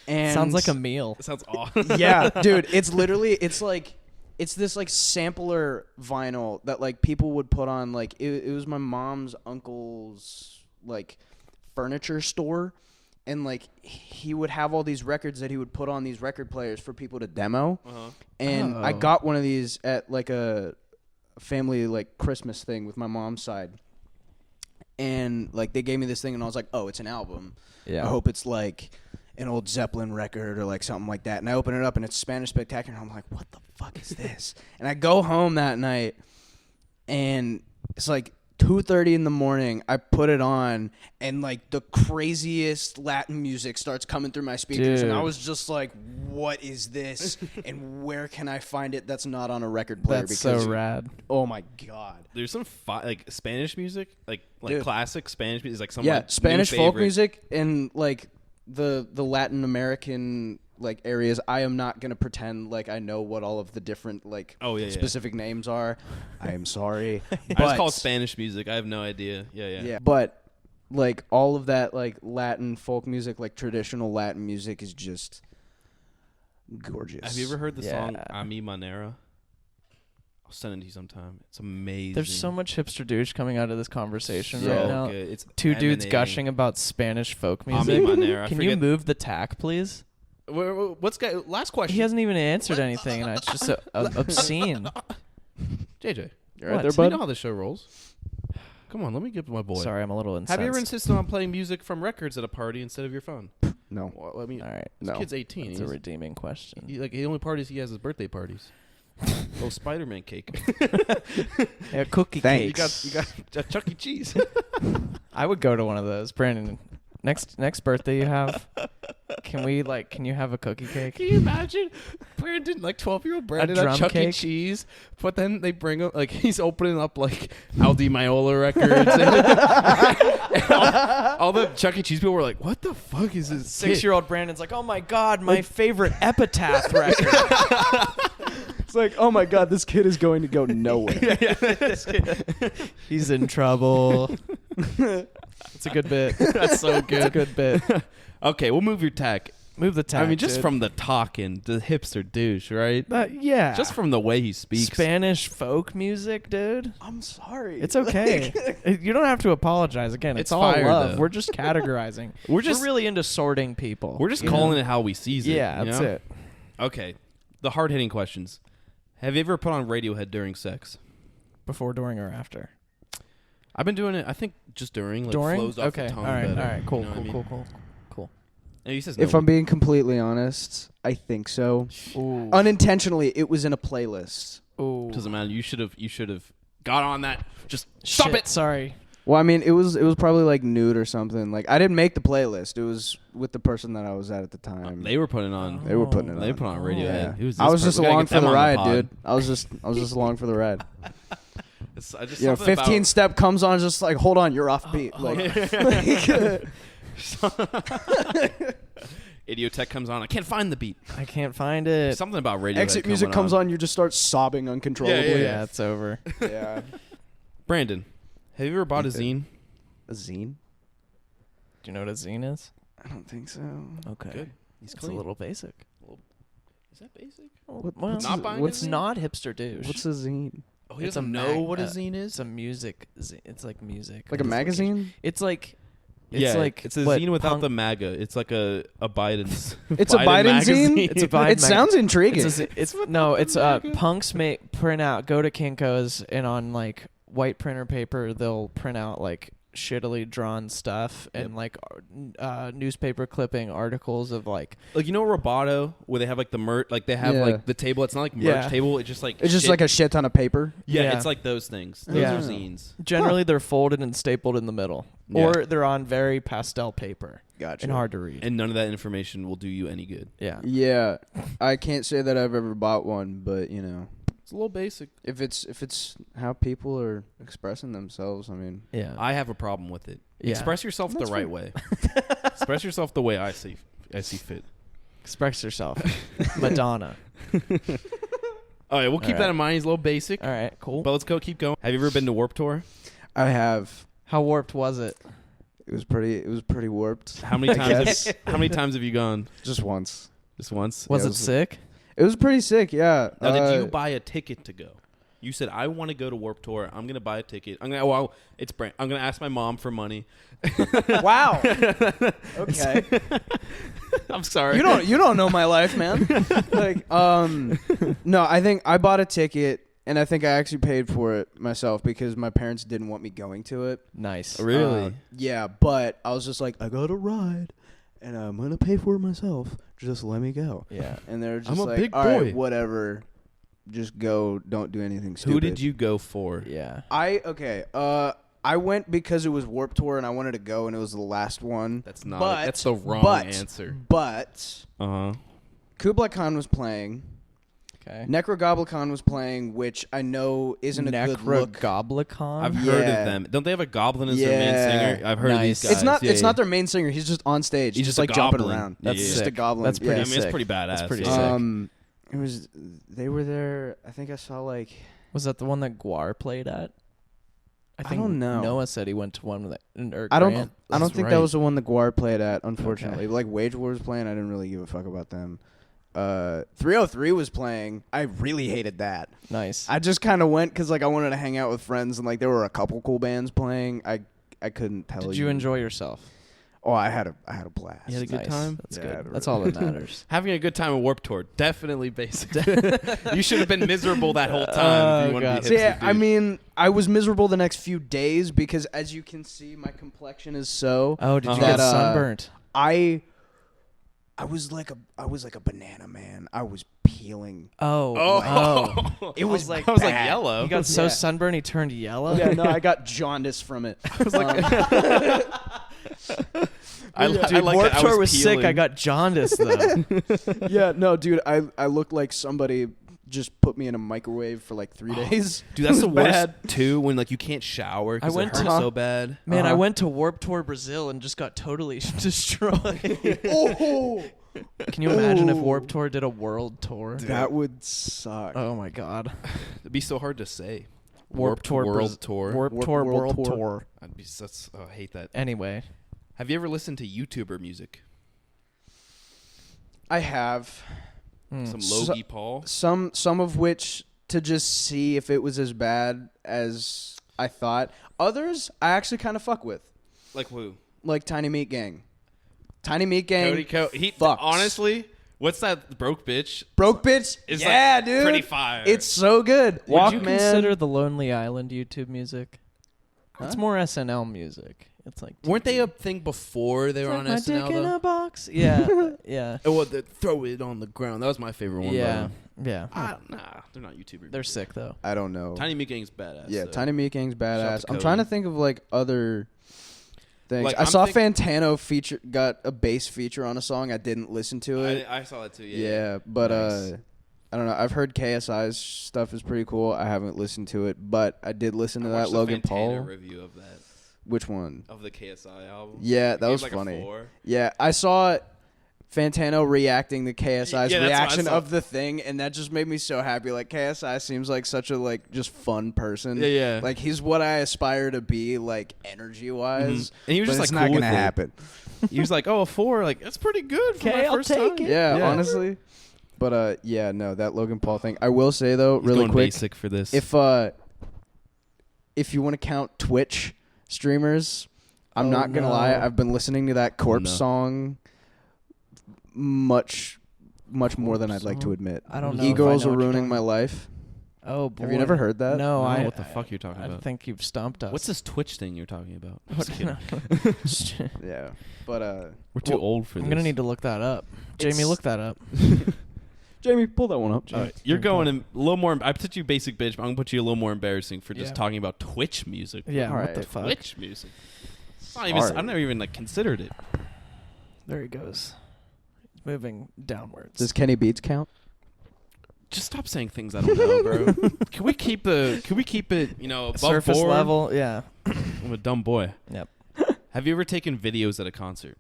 S3: And
S2: Sounds like a meal.
S1: That sounds awesome.
S3: yeah, dude. It's literally it's this like sampler vinyl that like people would put on like it was my mom's uncle's like furniture store, and like he would have all these records that he would put on these record players for people to demo.
S1: Uh-huh.
S3: And I
S2: Oh.
S3: got one of these at like a family like Christmas thing with my mom's side. And like they gave me this thing and I was like, "Oh, it's an album.
S2: Yeah.
S3: I hope it's like an old Zeppelin record or like something like that." And I open it up and it's Spanish Spectacular and I'm like, "What the fuck is this?" And I go home that night and it's like 2:30 in the morning. I put it on and like the craziest Latin music starts coming through my speakers and I
S2: Dude.
S3: was just like, "What is this? And where can I find it that's not on a record player?"
S2: That's
S3: because
S2: so rad.
S3: oh my god.
S1: There's some like Spanish music, like
S3: Dude.
S1: classic Spanish music, like some
S3: Yeah,
S1: like,
S3: Spanish
S1: new
S3: folk
S1: favorite.
S3: music and like the Latin American like areas. I am not gonna pretend like I know what all of the different like specific names are. I am sorry.
S1: I just call it Spanish music. I have no idea. Yeah.
S3: But like all of that like Latin folk music, like traditional Latin music, is just gorgeous.
S1: Have you ever heard the song "A Mi Manera"? I'll send it to you sometime. It's amazing.
S2: There's so much hipster douche coming out of this conversation right now.
S1: Good. It's
S2: two dudes gushing about Spanish folk music.
S1: A Mi Manera.
S2: Can you move the tack, please?
S1: Last question.
S2: He hasn't even answered anything, and it's just so obscene.
S1: JJ,
S3: you're right there, bud.
S1: You know how the show rolls. Come on, let me give my boy.
S2: Sorry, I'm a little incensed.
S1: Have you ever insisted on playing music from records at a party instead of your phone?
S3: No.
S1: Well, I mean,
S2: all right.
S1: This kid's 18.
S2: That's a redeeming question.
S1: The only parties he has is birthday parties. Oh, Spider-Man cake.
S2: Yeah, cookie
S3: cake.
S1: You got a Chuck E. Cheese.
S2: I would go to one of those, Brandon. Next birthday you have, can you have a cookie cake?
S1: Can you imagine Brandon, like 12-year-old Brandon at Chuck E. Cheese, but then they bring him, like, he's opening up, like, Al Di Meola records. And all the Chuck E. Cheese people were like, what the fuck is this?
S2: 6-year-old Brandon's like, oh my God, my favorite Epitaph record.
S3: It's like, oh my God, this kid is going to go nowhere.
S2: He's in trouble. It's a good bit.
S1: That's so good.
S2: It's a good bit.
S1: Okay, we'll move your tack.
S2: Move the tack.
S1: I mean, just
S2: dude.
S1: from the talking, the hipster douche, right?
S2: Yeah.
S1: Just from the way he speaks.
S2: Spanish folk music, dude.
S3: I'm sorry.
S2: It's okay. You don't have to apologize. Again, it's all
S1: fire,
S2: love.
S1: though.
S2: We're just categorizing. We're really into sorting people.
S1: We're just calling it how we sees it.
S2: Yeah, that's it.
S1: Okay. The hard-hitting questions. Have you ever put on Radiohead during sex?
S2: Before, during, or after?
S1: I've been doing it, I think, just during. Like,
S2: during?
S1: Flows off
S2: Okay.
S1: the tongue
S2: All right.
S1: better.
S2: All right. Cool.
S1: You know what I mean?
S2: Cool.
S1: And he says no.
S3: If I'm being completely honest, I think so.
S2: Ooh.
S3: Unintentionally, it was in a playlist.
S2: Ooh.
S1: Doesn't matter. You should have got on that. Just stop it.
S2: Sorry.
S3: Well, I mean, it was probably like nude or something. Like I didn't make the playlist. It was with the person that I was at the time.
S1: They were putting on.
S3: They were putting it on.
S1: They put on Radiohead.
S3: Yeah.
S1: Who's this
S3: I was just
S1: person? We gotta
S3: along
S1: get
S3: for
S1: them
S3: the
S1: on
S3: ride,
S1: pod.
S3: dude. I was just along for the ride.
S1: I just
S3: 15 step comes on, just like, hold on, you're off beat.
S1: Idiotech comes on. I can't find the beat.
S2: I can't find it.
S1: Something about Radiohead.
S3: Exit music comes on, you just start sobbing uncontrollably.
S2: Yeah, it's over.
S3: Yeah.
S1: Brandon, have you ever bought a zine?
S3: A zine?
S2: Do you know what a zine is?
S3: I don't think so.
S2: Okay.
S1: Good. He's
S2: It's
S1: clean.
S2: a little basic.
S1: Is that basic?
S2: Well,
S1: not buying
S2: what's
S1: a zine?
S2: not hipster douche?
S3: What's a zine?
S1: Oh, he
S2: It's
S1: doesn't
S2: a
S1: know
S2: mag-
S1: what a
S2: uh,
S1: zine is?
S2: It's a music. It's like music.
S3: Like a magazine?
S2: It's like.
S1: It's
S2: like
S1: it's a
S2: what
S1: zine without
S2: punk-
S1: the MAGA. It's like a Biden's.
S3: It's a Biden
S1: magazine.
S3: zine?
S2: It's a Biden
S3: It sounds intriguing.
S2: It's punks print out. Go to Kinko's and on like white printer paper, they'll print out like shittily drawn stuff and like newspaper clipping articles of like
S1: you know Roboto where they have like the merch, like they have like the table. It's not like merch table. It's just like
S3: like a shit ton of paper.
S1: yeah. It's like those things. Those
S2: Yeah.
S1: are zines.
S2: generally they're folded and stapled in the middle,
S1: Yeah.
S2: or they're on very pastel paper
S3: Gotcha.
S2: and hard to read.
S1: And none of that information will do you any good.
S2: Yeah.
S3: Yeah, I can't say that I've ever bought one, but you know,
S1: It's a little basic.
S3: if it's how people are expressing themselves, I mean,
S2: Yeah.
S1: I have a problem with it.
S2: Yeah.
S1: Express yourself the right way. Express yourself the way I see fit.
S2: Express yourself. Madonna.
S1: All right, we'll keep
S2: All
S1: that
S2: right.
S1: in mind. He's a little basic.
S2: All right, cool.
S1: But let's keep going. Have you ever been to Warped Tour?
S3: I have.
S2: How warped was it?
S3: It was pretty warped.
S1: How many
S3: I
S1: times?
S3: guess.
S1: How many times have you gone?
S3: Just once.
S1: Just once.
S2: Was
S3: it
S2: it
S3: was-
S2: sick?
S3: It was pretty sick. Yeah.
S1: Now, did you buy a ticket to go? You said I want to go to Warped Tour. I'm gonna buy a ticket. I'm gonna ask my mom for money.
S3: Wow. Okay.
S1: I'm sorry.
S3: You don't know my life, man. Like, no, I think I bought a ticket, and I think I actually paid for it myself because my parents didn't want me going to it.
S2: Nice.
S1: Really?
S3: Yeah, but I was just like, I got a ride, and I'm gonna pay for it myself. Just let me go.
S2: Yeah.
S3: And they're just
S1: I'm a
S3: like,
S1: big
S3: all right,
S1: boy.
S3: whatever. Just go. Don't do anything stupid.
S1: Who did you go for?
S2: Yeah.
S3: I went because it was Warped Tour and I wanted to go, and it was the last one.
S1: That's not.
S3: But-
S1: That's the wrong answer.
S3: But
S1: Uh huh.
S3: Kublai Khan was playing,
S2: Okay.
S3: Necrogoblicon was playing, which I know isn't a good look.
S2: Necrogoblicon?
S1: I've heard of them. Don't they have a goblin as their main singer? I've heard of these guys.
S3: It's not their main singer. He's just on stage.
S1: He's
S3: just
S1: a
S3: like
S1: goblin.
S3: jumping around.
S2: That's
S3: just
S2: sick.
S3: a goblin.
S2: That's pretty
S1: I mean,
S2: sick.
S1: it's pretty badass.
S2: That's pretty
S1: yeah.
S2: sick.
S3: It was. They were there. I think I saw like.
S2: Was that the one that Guar played at? I think
S3: don't know.
S2: Noah said he went to one with
S3: I don't
S2: Grant.
S3: think
S1: right.
S3: that was the one that Guar played at. Unfortunately,
S2: Okay.
S3: like Wage War was playing. I didn't really give a fuck about them. 303 was playing. I really hated that.
S2: Nice.
S3: I just kind of went because like I wanted to hang out with friends and like there were a couple cool bands playing. I couldn't tell you.
S2: Did you enjoy yourself?
S3: Oh, I had a blast.
S1: You had a good
S2: Nice.
S1: time?
S2: That's
S3: Yeah,
S2: good. That's all that matters.
S1: Having a good time at Warped Tour. Definitely basic. You should have been miserable that whole time if you wanted to be
S3: Yeah,
S1: hipster
S3: I
S1: douche.
S3: mean, I was miserable the next few days because, as you can see, my complexion is so.
S2: Oh, did you
S3: that,
S2: get sunburnt?
S3: I was like a banana man. I was peeling.
S2: Oh.
S3: It was
S1: I was like
S3: bad.
S1: yellow.
S2: He got so
S3: Yeah.
S2: sunburned he turned yellow?
S3: Yeah, no, I got jaundice from it. I was like,
S1: I
S2: Dude,
S1: like
S2: Warped
S1: that I
S2: Tour was sick.
S1: peeling.
S2: I got jaundice, though.
S3: yeah, no, dude, I looked like somebody just put me in a microwave for like 3 days.
S1: Dude, that's the worst
S3: bad.
S1: too. When like you can't shower because
S2: I
S1: it
S2: went
S1: hurts
S2: to-
S1: so bad.
S2: Man, I
S3: Uh-huh.
S2: went to Warped Tour Brazil and just got totally destroyed.
S3: Oh,
S2: Can you imagine if
S3: Ooh.
S2: Warped Tour did a world tour?
S3: that would suck.
S2: Oh, my God.
S1: It'd be so hard to say.
S2: Warped Tour
S1: World Tour.
S2: Warped Tour
S3: World
S2: World
S3: Tour.
S2: Tour.
S1: I hate that.
S2: Anyway.
S1: Have you ever listened to YouTuber music?
S3: I have.
S1: Some
S3: So-
S1: Logie Paul.
S3: Some of which to just see if it was as bad as I thought. Others I actually kind of fuck with,
S1: Like who?
S3: like Tiny Meat Gang. Tiny Meat Gang.
S1: He
S3: fucks.
S1: honestly, what's that broke bitch?
S3: Broke bitch.
S1: Is
S3: Yeah,
S1: like
S3: dude.
S1: pretty fire.
S3: It's so good.
S2: Would you
S3: Walkman.
S2: consider the Lonely Island YouTube music?
S3: Huh?
S2: It's more SNL music. It's like
S1: Weren't they a thing before they were on
S2: my
S1: SNL
S2: dick in
S1: though?
S2: a box? Yeah, yeah,
S1: Oh, well, throw it on the ground. That was my favorite one.
S2: yeah, yeah.
S1: Nah, they're not YouTubers.
S2: They're sick though.
S3: I don't know.
S1: Tiny Meat Gang's badass.
S3: Yeah,
S1: though.
S3: Tiny Meat Gang's
S1: Shout
S3: badass.
S1: out to
S3: I'm trying to
S1: Cody.
S3: think of like other things.
S1: Like,
S3: I
S1: I'm
S3: saw
S1: think-
S3: Fantano got a bass feature on a song. I didn't listen to it.
S1: I saw that too.
S3: Yeah, but
S1: Nice.
S3: I don't know. I've heard KSI's stuff is pretty cool. I haven't listened to it, but I did listen to
S1: I
S3: that
S1: watched the
S3: Logan
S1: Fantana
S3: Paul.
S1: review of that
S3: Which one?
S1: of the KSI album.
S3: Yeah,
S1: It
S3: that
S1: gave,
S3: was
S1: like, a
S3: funny.
S1: 4.
S3: Yeah, I saw Fantano reacting to KSI's
S1: Yeah, that's what I
S3: reaction
S1: saw.
S3: of the thing, and that just made me so happy. Like KSI seems like such a like just fun person.
S1: Yeah, yeah.
S3: Like he's what I aspire to be, like energy wise.
S1: And he was just
S3: it's
S1: like
S3: not
S1: cool
S3: gonna
S1: with it.
S3: happen.
S1: He was like, "Oh, a 4. Like that's pretty good for
S2: Okay,
S1: my
S2: I'll
S1: first
S2: take
S1: time."
S2: it.
S3: Yeah,
S1: Yeah.
S3: honestly. But yeah, no, that Logan Paul thing. I will say though,
S1: He's
S3: really
S1: going
S3: quick,
S1: basic for this.
S3: if you want to count Twitch streamers, I'm
S2: Oh,
S3: not gonna lie.
S2: no.
S3: I've been listening to that Corpse
S1: no.
S3: song much more than I'd like to
S2: song?
S3: admit.
S2: I don't know. if I
S3: E-girls
S2: know
S3: are
S2: what you're
S3: ruining
S2: talking-
S3: my life.
S2: Oh boy.
S3: Have you never heard that?
S2: No,
S1: I don't
S2: I.
S1: know what the fuck you're talking
S2: I
S1: about.
S2: think you've stumped us.
S1: What's this Twitch thing you're talking about? I'm
S2: What-
S1: just kidding.
S3: Yeah, but
S1: We're too old for
S2: I'm
S1: this.
S2: gonna need to look that up. Jamie,
S3: It's-
S2: look that up.
S3: Jamie, pull that one up.
S1: All right, you're going a little more. I put you basic bitch, but I'm gonna put you a little more embarrassing for just
S2: Yeah.
S1: talking about Twitch music.
S2: Yeah.
S3: All
S2: What the
S3: right.
S2: fuck?
S1: Twitch music. It's not even,
S3: Sorry.
S1: I've never even like considered it.
S2: There he goes. He's moving downwards.
S3: Does Kenny Beats count?
S1: Just stop saying things I don't know, bro. Can we keep it, above
S2: Surface
S1: board?
S2: level. Yeah.
S1: I'm a dumb boy.
S2: Yep.
S1: Have you ever taken videos at a concert?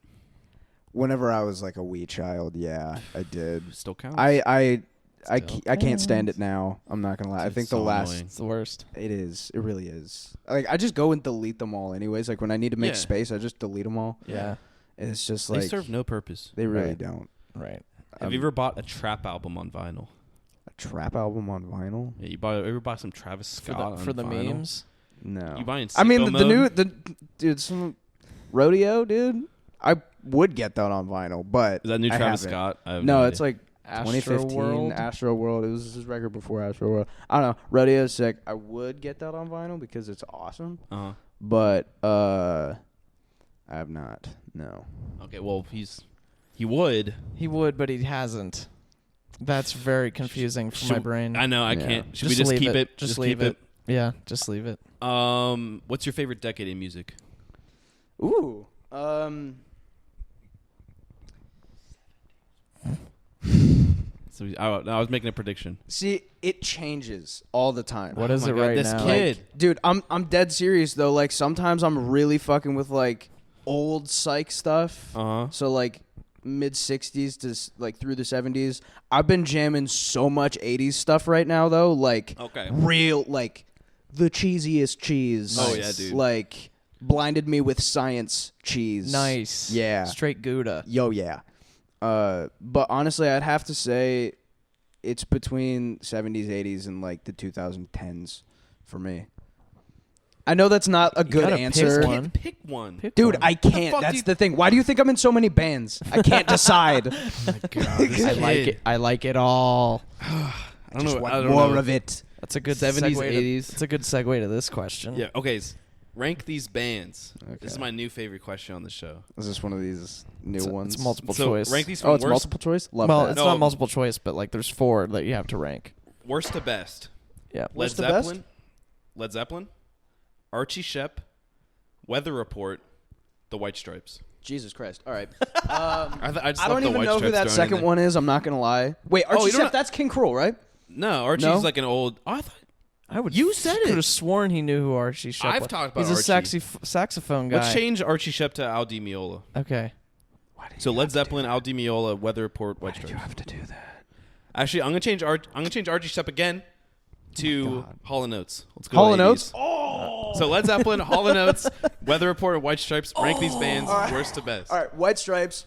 S3: Whenever I was like a wee child, yeah, I did.
S1: Still counts.
S3: I
S1: Still
S3: can't stand it now. I'm not gonna lie. I
S1: It's
S3: think
S1: so
S3: the last
S1: annoying.
S2: It's the worst.
S3: it is. It really is. Like I just go and delete them all anyways. Like when I need to make
S1: Yeah.
S3: space, I just delete them all.
S2: Yeah.
S3: And it's just
S1: They
S3: like
S1: serve no purpose.
S3: they really
S2: Right.
S3: don't.
S2: Right.
S1: Have you ever bought a trap album on vinyl?
S3: a trap album on vinyl?
S1: Yeah, ever buy some Travis Scott
S2: For the
S1: on vinyl?
S2: memes.
S3: No.
S1: You buying?
S3: I mean
S1: Sicko
S3: the
S1: mode?
S3: dude some rodeo dude. I would get that on vinyl, but
S1: Is that new
S3: I
S1: Travis
S3: haven't.
S1: Scott? I have
S3: No,
S1: idea.
S3: it's like
S2: Astro
S3: 2015
S2: World.
S3: Astro World. It was his record before Astro World. I don't know. Rodeo is sick. I would get that on vinyl because it's awesome, but I have not. No.
S1: Okay, well he would.
S2: He would, but he hasn't. That's very confusing for my
S1: Should-
S2: brain.
S1: I know. I
S3: Yeah.
S1: can't. Should we just
S2: leave
S1: keep it?
S2: Just leave
S1: keep
S2: it. Yeah, just leave it.
S1: What's your favorite decade in music?
S3: Ooh.
S1: So I was making a prediction.
S3: See, it changes all the time.
S2: What is
S1: my
S2: it
S1: God,
S2: right
S1: this
S2: now?
S1: kid.
S3: Dude, I'm dead serious though. Like sometimes I'm really fucking with like old psych stuff. So like mid 60s to like through the 70s. I've been jamming so much 80s stuff right now though. Like real like the cheesiest cheese.
S1: Oh yeah, dude.
S3: Like blinded me with science cheese.
S2: Nice.
S3: Yeah.
S2: Straight Gouda.
S3: Yo, yeah. But honestly, I'd have to say it's between 70s, 80s, and like the 2010s for me. I know that's not a good
S2: gotta
S3: answer.
S2: pick one.
S1: Pick one.
S3: Dude, I can't. That's the thing. Why do you think I'm in so many bands? I can't decide.
S1: Oh my God, this
S2: I like
S1: kid.
S2: it. I like it all.
S1: I don't
S3: Just
S1: know.
S3: want
S1: I don't
S3: more
S1: know.
S3: of it.
S2: That's a good
S1: 70s,
S2: 80s.
S1: 80s.
S2: It's a good segue to this question.
S1: Yeah. Okay. Rank these bands.
S3: Okay.
S1: This is my new favorite question on the show.
S3: Is this one of these new ones?
S2: It's multiple
S1: So
S2: choice.
S1: rank these from
S3: Oh, it's
S1: worst,
S3: multiple choice? Love
S2: well,
S3: that.
S2: it's
S1: No.
S2: not multiple choice, but like there's 4 that you have to rank.
S1: worst to best.
S2: Yeah.
S1: Led
S3: What's the best?
S1: Zeppelin. Led Zeppelin. Archie Shepp. Weather Report. The White Stripes.
S3: Jesus Christ. All right.
S1: I just
S3: I
S1: left
S3: don't
S1: the
S3: even
S1: White
S3: know who
S1: Stripes
S3: that
S1: thrown in
S3: second
S1: there.
S3: one is. I'm not going to lie. Wait, Archie
S1: you don't
S3: Shepp, that's King Cruel, right?
S1: No, Archie's
S3: No?
S1: like an old. Oh, I thought.
S2: I would.
S1: You said
S2: could
S1: it.
S2: have sworn he knew who Archie Shepp was.
S1: I've talked about
S2: He's a
S1: Archie.
S2: sexy saxophone guy.
S1: Let's change Archie Shepp to Al Di Meola.
S2: Okay.
S1: So Led Zeppelin, Al Di Meola, Weather Report, White Stripes.
S3: You have to do that.
S1: Actually, I'm gonna change Archie Shepp again to Hall & Oates. Let's go.
S3: Hall
S1: to
S3: & Oates?
S1: 80s. So Led Zeppelin, Hall & Oates, Weather Report, and White Stripes. Rank these bands worst to best.
S3: All right, White Stripes,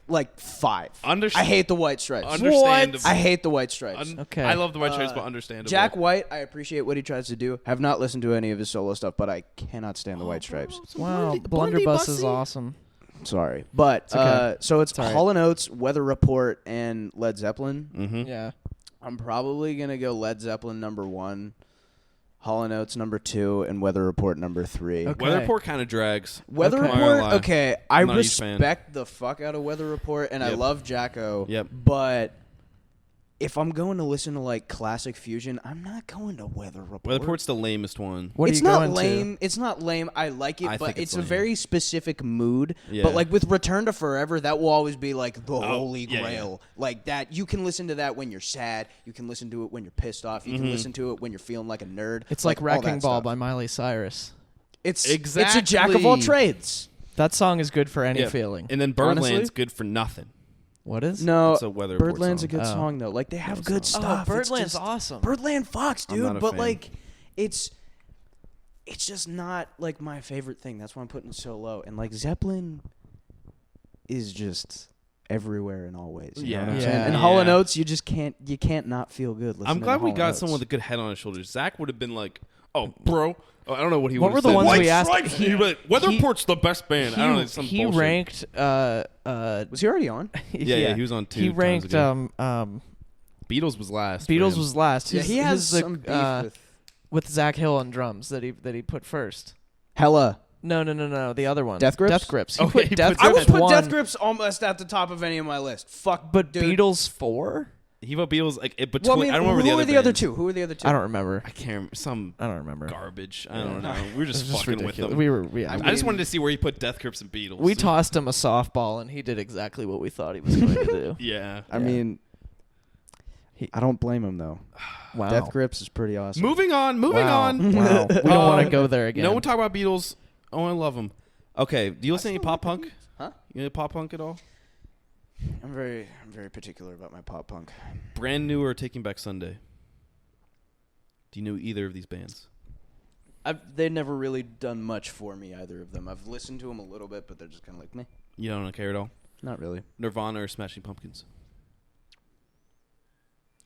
S3: like 5.
S1: Underst-
S3: I hate the White Stripes.
S1: Understandable.
S3: I hate the White Stripes.
S2: Okay.
S1: I love the White Stripes, but understandable.
S3: Jack White, I appreciate what he tries to do. Have not listened to any of his solo stuff, but I cannot stand the White Stripes.
S2: Wow.
S1: Blondie
S2: Blunderbuss is
S1: Bussy.
S2: awesome.
S3: Sorry. But,
S2: okay.
S3: so it's
S2: all right.
S3: Hall & Oates, Weather Report, and Led Zeppelin.
S1: Mm-hmm.
S2: Yeah.
S3: I'm probably going to go Led Zeppelin number 1, Hall & Oates number 2, and Weather Report number 3.
S2: Okay.
S1: Weather Report kind of drags.
S3: Weather
S1: Okay. I'm not gonna
S3: Report,
S1: lie.
S3: okay, I
S1: I'm not a huge fan.
S3: respect the fuck out of Weather Report, and I
S1: Yep.
S3: love Jacko.
S1: Yep.
S3: But if I'm going to listen to like classic fusion, I'm not going to Weather Report.
S1: Weather Report's the lamest one.
S2: What
S3: It's
S2: are you
S3: not
S2: going
S3: lame. It's not lame. I like it,
S1: I
S3: but
S1: think
S3: it's
S1: it's
S3: a
S1: lame.
S3: very specific mood.
S1: Yeah.
S3: But like with Return to Forever, that will always be like the holy
S1: yeah,
S3: grail. Like that, you can listen to that when you're sad. You can listen to it when you're pissed off. You can listen to it when you're feeling like a nerd.
S2: It's like
S3: all that
S2: Wrecking Ball
S3: stuff.
S2: by Miley Cyrus.
S3: It's
S1: Exactly.
S3: It's a jack of all trades.
S2: That song is good for any
S1: Yeah.
S2: feeling.
S1: And then Birdland's
S3: Honestly?
S1: good for nothing.
S2: What is?
S3: No,
S1: It's a Weather Report
S3: Birdland's a
S1: song.
S3: good
S2: Oh.
S3: song though. Like they have good
S2: Oh,
S3: stuff. It's
S2: Birdland's
S3: just-
S2: awesome.
S3: Birdland fucks,
S1: I'm
S3: dude.
S1: not a
S3: But
S1: fan.
S3: like, it's just not like my favorite thing. That's why I'm putting it so low. And like Zeppelin is just everywhere in all ways. You know what I'm
S2: Yeah.
S3: saying? And
S2: Yeah.
S3: Hall & Oates, you can't not feel good listening
S1: I'm glad
S3: to
S1: we
S3: Hall &
S1: got
S3: Oates.
S1: someone with a good head on his shoulders. Zach would have been like, "Oh, bro." Oh, I don't know what he
S2: What
S1: would
S2: were
S1: have
S2: the
S1: said.
S2: ones we asked?
S1: He'd be like, Weather
S2: he-
S1: Report's the best band. I don't know. Some
S2: he
S1: bullshit.
S2: ranked.
S3: Was he already on?
S1: Yeah, he was on 2
S2: He
S1: times
S2: ranked.
S1: ago. Beatles was last. for
S2: Beatles
S1: him.
S2: was last.
S3: Yeah,
S2: His-
S3: he has
S2: his,
S3: some beef
S2: with Zach Hill on drums that he put first.
S3: Hella.
S2: No, the other one.
S3: Death Grips?
S2: Death Grips. He
S1: Oh,
S2: put
S1: yeah, he
S2: Death
S1: put
S3: I
S2: Grips
S3: would put
S2: one,
S3: Death Grips almost at the top of any of my list. Fuck,
S2: but
S3: dude.
S2: Beatles 4.
S1: He put Beatles like it between.
S3: Well, I mean,
S1: I don't remember
S3: who
S1: the
S3: were
S1: other
S3: the other
S1: bands.
S3: two? Who were the other two?
S2: I don't remember.
S1: I can't remember. Some
S2: I don't remember.
S1: garbage. I don't know. We were just
S2: It was
S1: fucking with
S2: ridiculous.
S1: them.
S2: We were. Yeah,
S1: I just wanted to see where he put Death Grips and Beatles.
S2: we tossed him a softball and he did exactly what we thought he was going to do.
S1: Yeah.
S3: I mean, I don't blame him though.
S2: Wow.
S3: Death Grips is pretty awesome.
S1: Moving on.
S2: Wow.
S1: on.
S2: Wow. We don't want to go there again.
S1: No one talk about Beatles. Oh, I love them. Okay. Do you listen to any pop punk?
S3: Huh?
S1: You into pop punk at all?
S3: I'm very particular about my pop punk.
S1: Brand New or Taking Back Sunday? Do you know either of these bands?
S3: They've never really done much for me, either of them. I've listened to them a little bit, but they're just kind of like, meh.
S1: You don't care at all?
S3: Not really.
S1: Nirvana or Smashing Pumpkins?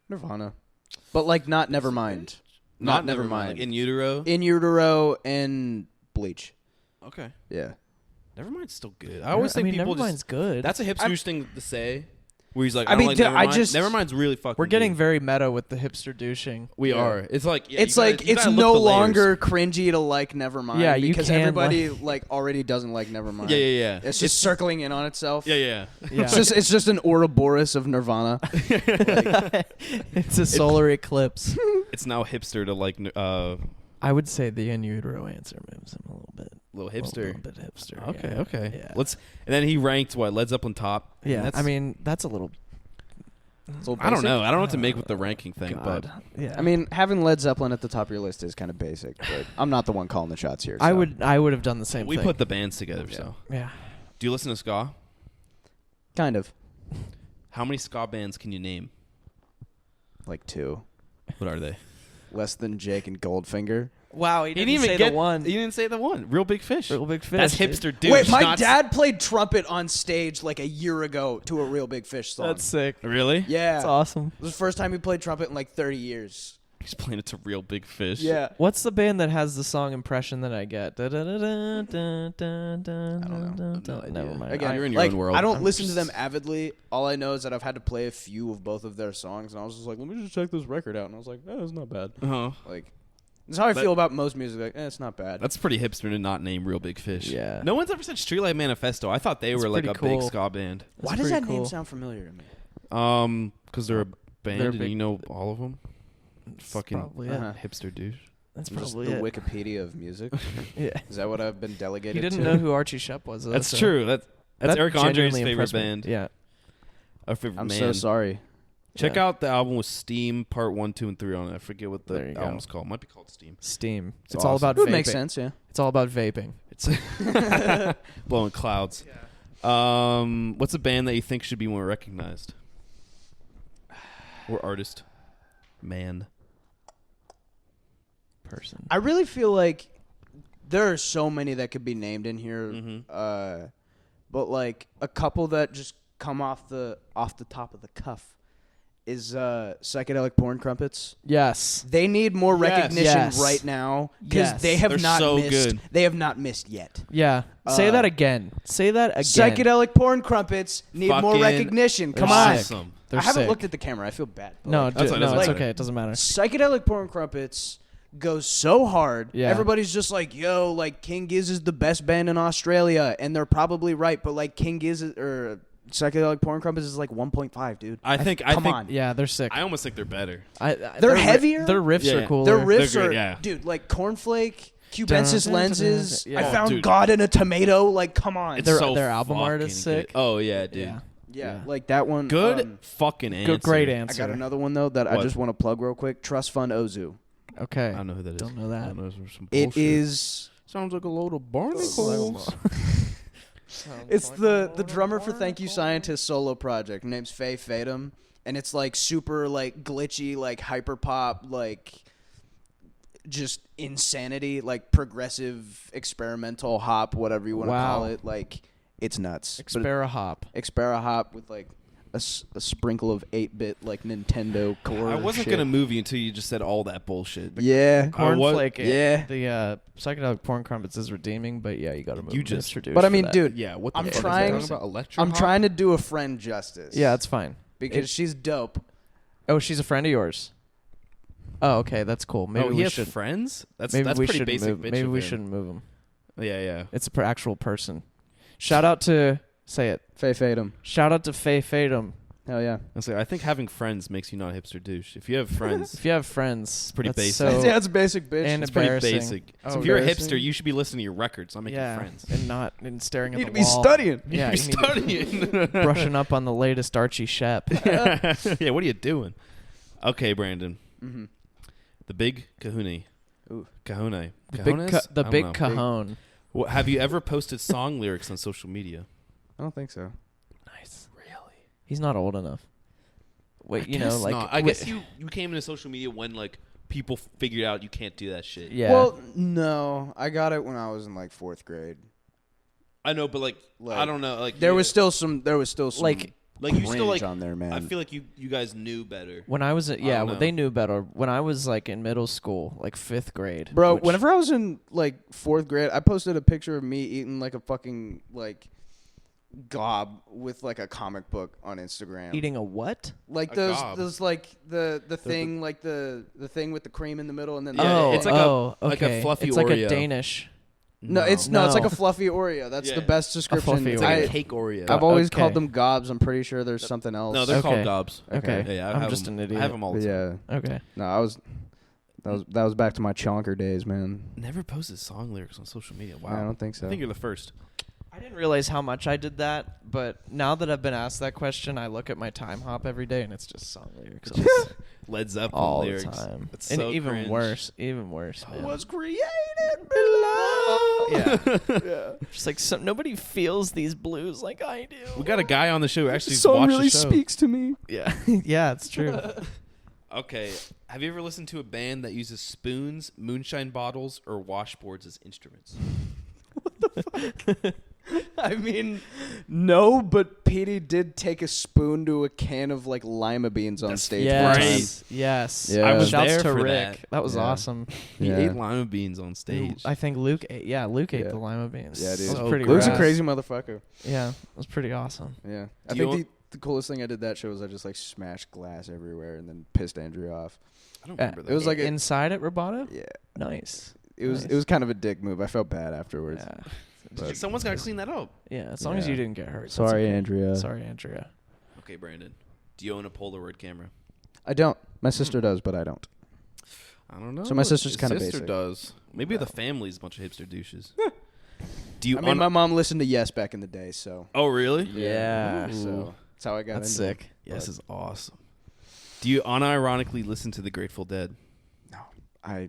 S3: Nirvana. But, like, not Nevermind. Not Nevermind.
S1: Like In Utero?
S3: In Utero and Bleach.
S1: Okay.
S3: Yeah.
S1: Nevermind's still good. I always think people
S2: Nevermind's
S1: just...
S2: good.
S1: That's a hipster thing to say. Where he's like,
S3: I
S1: I, don't
S3: mean,
S1: like
S3: dude,
S1: Nevermind.
S3: I just-
S1: Nevermind's really fucking
S2: We're getting
S1: good.
S2: very meta with the hipster douching.
S1: We
S3: Yeah.
S1: are. It's like... Yeah,
S3: It's
S1: you gotta-
S3: like,
S1: you
S3: it's
S1: gotta
S3: no
S1: look the layers.
S3: longer cringy to like Nevermind.
S2: Yeah, you
S3: because
S2: can,
S3: everybody, like, already doesn't like Nevermind.
S1: Yeah.
S3: It's just circling in on itself.
S1: Yeah.
S2: Yeah.
S3: It's just an Ouroboros of Nirvana.
S2: It's a solar eclipse.
S1: It's now hipster to like
S2: I would say the in utero answer moves him a little bit.
S1: little
S2: A
S1: hipster.
S2: little bit hipster.
S1: Okay,
S2: yeah.
S1: okay.
S2: Yeah.
S1: And then he ranked what? Led Zeppelin top.
S2: Yeah.
S1: That's,
S2: I mean, that's a little.
S3: It's a little
S1: I don't
S3: basic.
S1: know. I don't know what to make with the ranking thing, but
S2: God. Yeah.
S3: I mean, having Led Zeppelin at the top of your list is kind of basic, but I'm not the one calling the shots here.
S2: I
S3: so.
S2: would have done the same
S1: we
S2: thing.
S1: put the bands together.
S3: Yeah.
S1: So,
S2: Yeah.
S1: do you listen to ska?
S3: Kind of.
S1: How many ska bands can you name?
S3: Like 2.
S1: What are they?
S3: Less Than Jake and Goldfinger.
S2: Wow, he
S1: You
S2: didn't say the one.
S1: You didn't say the one. Real Big Fish.
S2: Real Big Fish.
S1: That's
S2: dude.
S1: Hipster Douche.
S3: Wait, my
S1: not
S3: dad played trumpet on stage like a year ago to a Real Big Fish song.
S2: That's sick.
S1: Really?
S3: yeah.
S2: That's awesome.
S3: It was the first time he played trumpet in like 30 years.
S1: He's playing it to Real Big Fish.
S3: Yeah.
S2: What's the band that has the song impression that I get? I
S3: don't know.
S1: No idea.
S2: Never mind.
S3: Again,
S1: You're in your
S3: like,
S1: own world.
S3: I don't
S1: I'm
S3: listen to
S1: just-
S3: them avidly. All I know is that I've had to play a few of both of their songs, and I was just like, let me just check this record out. And I was like, it's not bad.
S1: Uh-huh.
S3: Like, that's how I
S1: But-
S3: feel about most music. Like, it's not bad.
S1: That's pretty hipster to not name Real Big Fish.
S2: Yeah.
S1: No one's ever said Streetlight Manifesto. I thought they
S2: It's
S1: were like a
S2: pretty
S1: big
S2: cool.
S1: ska band.
S3: Why
S2: That's
S3: does
S2: pretty
S3: that name
S2: cool.
S3: sound familiar to me?
S1: Because they're a band
S2: They're
S1: and
S2: big-
S1: you know all of them. Fucking
S2: probably it.
S3: Uh-huh.
S1: Hipster Douche.
S2: That's
S3: Just
S2: probably
S3: the
S2: it.
S3: Wikipedia of music.
S2: Yeah.
S3: Is that what I've been delegated
S2: He didn't
S3: to?
S2: know who Archie Shepp was. Though,
S1: That's
S2: so
S1: true. That's
S2: that
S1: Eric Andre's
S2: genuinely
S1: favorite
S2: impressed me.
S1: band.
S2: Yeah.
S1: Our favorite
S3: I'm
S1: man.
S3: so sorry.
S1: Check
S2: Yeah.
S1: out the album with Steam Part 1, 2, and 3 on it. I forget what
S2: There
S1: the
S2: you go.
S1: album's called. Might be called Steam.
S2: Steam.
S1: It's
S2: It's all
S1: awesome.
S2: about
S3: It would
S2: vaping.
S3: make sense, yeah.
S2: It's all about vaping.
S1: It's blowing clouds. What's a band that you think should be more recognized? Or artist? Man.
S2: Person.
S3: I really feel like there are so many that could be named in here,
S1: Mm-hmm.
S3: but like a couple that just come off the top of the cuff is Psychedelic Porn Crumpets.
S2: Yes.
S3: They need more
S1: Yes.
S3: recognition
S2: Yes.
S3: right now because
S2: Yes.
S3: they have
S1: They're
S3: not
S1: so
S3: missed.
S1: good.
S3: They have not missed yet.
S2: Yeah. Say
S3: Uh,
S2: that again. Say that again.
S3: Psychedelic Porn Crumpets need more
S1: Fucking
S3: recognition. Come
S2: they're
S3: on.
S1: Awesome.
S2: They're
S3: I haven't
S2: sick.
S3: looked at the camera. I feel bad. but,
S2: No,
S3: like,
S1: That's
S2: no,
S1: what it doesn't
S2: it's
S1: matter.
S2: okay. It doesn't matter.
S3: Psychedelic Porn Crumpets goes so hard.
S2: Yeah.
S3: Everybody's just like, yo, like King Giz is the best band in Australia, and they're probably right. But like King Giz or Psychedelic Porn Crumpets is like 1.5, dude.
S1: I think
S3: Come on.
S2: Yeah, they're sick.
S1: I almost think they're better.
S3: They're heavier?
S2: Their riffs
S1: Yeah.
S2: are cooler.
S3: Their riffs
S1: They're
S3: are,
S1: great, yeah.
S3: dude, like Cornflake, Cubensis
S2: Dun, dun, dun,
S3: lenses.
S2: dun, dun.
S3: I
S2: Yeah.
S3: found
S1: Dude.
S3: God in a tomato. Like, come on.
S1: It's
S2: Their-
S1: so
S2: their album art is
S1: fucking
S2: sick.
S1: good. Oh, yeah, dude.
S2: Yeah.
S3: yeah, like that one.
S1: Good fucking answer.
S2: Good, great
S3: I
S2: answer.
S3: got another one though that I
S1: What?
S3: just want to plug real quick. Trust Fund Ozu.
S2: Okay.
S1: I don't know who that is.
S2: Don't know that.
S1: I don't know, it's some
S3: It
S1: bullshit.
S3: is.
S1: Sounds like a load of barnacles.
S3: It's the drummer for Thank You Scientist solo project. Her name's Faye Fatum, and it's like super like glitchy, like hyper pop, like just insanity, like progressive experimental hop, whatever you want to
S2: Wow.
S3: call it. Like it's nuts. But
S2: Xpera hop.
S3: Xpera hop with like a sprinkle of 8-bit like Nintendo core.
S1: I wasn't
S3: shit.
S1: going to move you until you just said all that bullshit.
S3: Yeah,
S2: Cornflake.
S3: Yeah.
S2: The psychedelic porn crumpets is redeeming, but yeah, you got to move.
S1: You just-
S2: Mr. Douche
S3: but I
S2: for
S3: mean,
S2: that.
S3: dude,
S1: Yeah, what the
S3: I'm
S1: fuck is
S3: trying-
S1: that talking about? Electro
S3: I'm
S1: hop?
S3: trying to do a friend justice.
S2: Yeah, it's fine.
S3: because she's dope.
S2: Oh, she's a friend of yours. Oh, okay, that's cool. Maybe
S1: Oh, he
S2: we
S1: has
S2: should.
S1: friends? That's
S2: Maybe
S1: that's
S2: we
S1: pretty
S2: shouldn't
S1: basic
S2: move.
S1: bitch
S2: Maybe
S1: of
S2: we
S1: him.
S2: shouldn't move him.
S1: Yeah, yeah.
S2: It's a actual person. Shout out to say it.
S3: Faye Fatum.
S2: Shout out to Faye Fatum.
S3: Hell yeah.
S1: I think having friends makes you not a hipster douche. If you have friends,
S2: If you have friends, it's
S1: pretty basic.
S2: So,
S3: yeah, it's basic, bitch.
S2: and
S1: it's pretty
S2: embarrassing.
S1: basic.
S2: Oh,
S1: So if you're a
S3: embarrassing.
S1: hipster, you should be listening to your records, not making
S2: yeah,
S1: friends.
S2: and not and staring
S3: You
S2: at
S3: need
S2: the
S3: to be
S2: wall.
S3: studying.
S2: Yeah,
S1: you
S2: you
S1: need
S2: need
S1: to be studying.
S2: brushing up on the latest Archie Shepp.
S1: Yeah, what are you doing? Okay, Brandon.
S3: Mm-hmm.
S1: The big kahuna.
S3: Ooh.
S1: Kahuna.
S2: The
S1: Kahunas?
S2: big, the
S1: I don't
S2: big
S1: know.
S2: cajon.
S1: Have you ever posted song lyrics on social media?
S3: I don't think so.
S2: Nice. Really? He's not old enough. Wait, you know,
S1: Guess
S2: like
S1: not. I guess you came into social media when like people figured out you can't do that shit.
S2: yeah.
S3: Well, no. I got it when I was in like 4th grade.
S1: I know, but like I don't know, like
S3: There
S1: you-
S3: was still some
S2: Like
S1: you still like
S3: on there, man.
S1: I feel like you guys knew better.
S2: when I was, yeah,
S1: don't know.
S2: they knew better. When I was like in middle school, like 5th grade.
S3: Bro,
S2: which-
S3: whenever I was in like 4th grade, I posted a picture of me eating like a fucking like gob with like a comic book on Instagram.
S2: eating a what?
S3: like
S1: A
S3: those
S1: gob.
S3: those like the thing like the thing with the cream in the middle and then
S1: Yeah,
S3: the
S2: oh,
S1: it's like like a
S2: okay.
S1: fluffy
S2: It's like a
S1: Oreo.
S2: Danish.
S3: No, it's like
S2: No.
S3: a fluffy Oreo. That's the
S1: Yeah.
S3: best description.
S2: fluffy
S1: It's like
S2: Oreo.
S1: a cake Oreo.
S3: I've always
S2: Okay.
S3: called them gobs. I'm pretty sure there's something else.
S1: No, they're
S2: Okay.
S1: called gobs.
S2: Okay.
S1: Yeah, I
S2: I'm
S1: have
S2: just
S1: them.
S2: an idiot.
S1: I have them all
S3: But
S1: the time.
S3: yeah.
S2: Okay.
S3: No, that was back to my chonker days, man.
S1: Never posted song lyrics on social media. Wow.
S3: I don't think so.
S1: I think you're the first.
S2: I didn't realize how much I did that, but now that I've been asked that question, I look at my time hop every day, and it's just song lyrics
S1: Led Zeppelin
S2: all
S1: lyrics.
S2: the time.
S1: It's
S2: And
S1: so
S2: even
S1: cringe.
S2: worse, man.
S3: Was created below.
S2: Yeah. Just like nobody feels these blues like I do.
S1: We got a guy on the show who actually
S3: This song
S1: watched
S3: really
S1: the show.
S3: speaks to me.
S2: Yeah. Yeah, it's true.
S1: Okay, have you ever listened to a band that uses spoons, moonshine bottles, or washboards as instruments?
S3: I mean, no, but Petey did take a spoon to a can of like lima beans on stage. one time.
S2: Yes. Yes.
S3: Yeah. I was
S2: Shouts
S1: there
S2: to
S1: for
S2: Rick. That was
S3: Yeah.
S2: awesome.
S1: He
S3: Yeah.
S1: ate lima beans on stage.
S2: I think Luke ate. Yeah, Luke ate
S3: Yeah.
S2: the lima beans.
S3: Yeah, dude.
S2: That
S1: So
S2: was pretty
S3: Luke's a
S2: rad.
S3: crazy motherfucker.
S2: Yeah, it was pretty awesome.
S3: Yeah. I
S1: Do you
S3: think the coolest thing I did that show was I just like smashed glass everywhere and then pissed Andrea off.
S1: I don't remember that.
S3: It was like
S2: inside at Roboto.
S3: Yeah.
S2: Nice.
S3: It was
S2: Nice.
S3: it was kind of a dick move. I felt bad afterwards.
S2: Yeah.
S3: But-
S1: Someone's got to clean that up.
S2: Yeah. As long as
S3: Yeah.
S2: you didn't get hurt. that's
S3: Sorry,
S2: okay.
S3: Andrea.
S2: Sorry, Andrea.
S1: Okay, Brandon. Do you own a Polaroid camera?
S3: I don't. My sister does, but I don't.
S1: I don't know.
S3: So my sister's
S1: His
S3: kinda
S1: sister
S3: basic.
S1: does. Maybe the family's a bunch of hipster douches. Do you
S3: I mean,
S1: un-
S3: my mom listened to Yes back in the day, so
S1: Oh, really?
S2: Yeah.
S1: Ooh.
S3: So that's how I got
S2: That's
S3: into it.
S2: sick.
S1: Yes
S3: But
S1: is awesome. Do you unironically listen to the Grateful Dead?
S3: No, I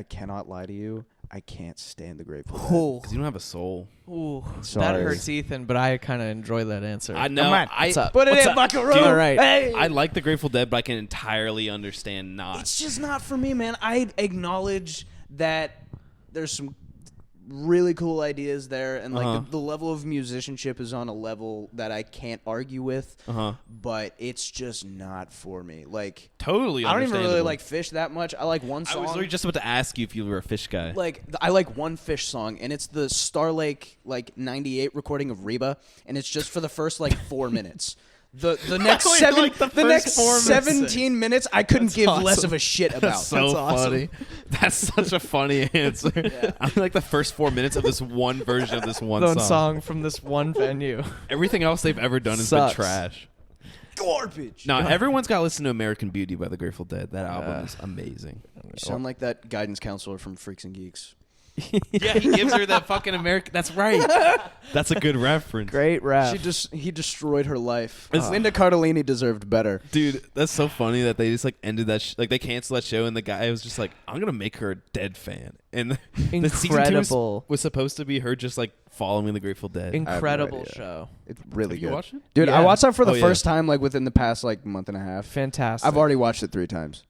S3: cannot lie to you. I can't stand the Grateful Dead.
S1: Because you don't have a soul.
S2: Ooh, that
S3: Sorry.
S2: hurts Ethan, but I kind of enjoy that answer.
S1: I know.
S2: What's up?
S3: Put it
S2: What's
S3: in,
S2: up?
S3: Buckaroo.
S2: All right.
S3: Hey.
S1: I like the Grateful Dead, but I can entirely understand not.
S3: It's just not for me, man. I acknowledge that there's some really cool ideas there, and like the level of musicianship is on a level that I can't argue with. But it's just not for me. Like,
S1: Totally.
S3: I don't even really
S1: understandable.
S3: like Fish that much. I like one
S1: I
S3: song.
S1: was literally just about to ask you if you were a Fish guy.
S3: I like one Fish song, and it's the Star Lake like '98 recording of Reba, and it's just for the first like 4 minutes. The next
S1: Wait,
S3: seven,
S1: like the
S3: the
S1: first
S3: next
S1: 4 minutes.
S3: 17 minutes, I couldn't give less
S2: awesome.
S3: of a shit about.
S1: That's so
S2: That's awesome.
S1: funny. That's such a funny answer. I'm like the first 4 minutes of this one version of this one
S2: One
S1: song.
S2: song from this one venue.
S1: Everything else they've ever done has
S2: Sucks.
S1: been trash.
S3: Garbage.
S1: No, everyone's got to listen to American Beauty by the Grateful Dead. That album is amazing.
S3: You sound like that guidance counselor from Freaks and Geeks.
S1: Yeah, he gives her that fucking American. That's right. That's a good reference.
S2: Great rap.
S3: He destroyed her life. Linda Cardellini deserved better.
S1: Dude, that's so funny that they just like ended that like they canceled that show and the guy was just like, I'm gonna make her a Dead fan, and the season 2
S2: Incredible.
S1: was supposed to be her just like following the Grateful Dead.
S2: Incredible
S3: idea.
S2: show.
S3: It's really
S1: Have you
S3: good.
S1: watched it?
S3: Dude,
S2: Yeah.
S3: I watched that for the
S1: Oh, yeah.
S3: first time like within the past like month and a half.
S2: Fantastic.
S3: I've already watched it 3 times.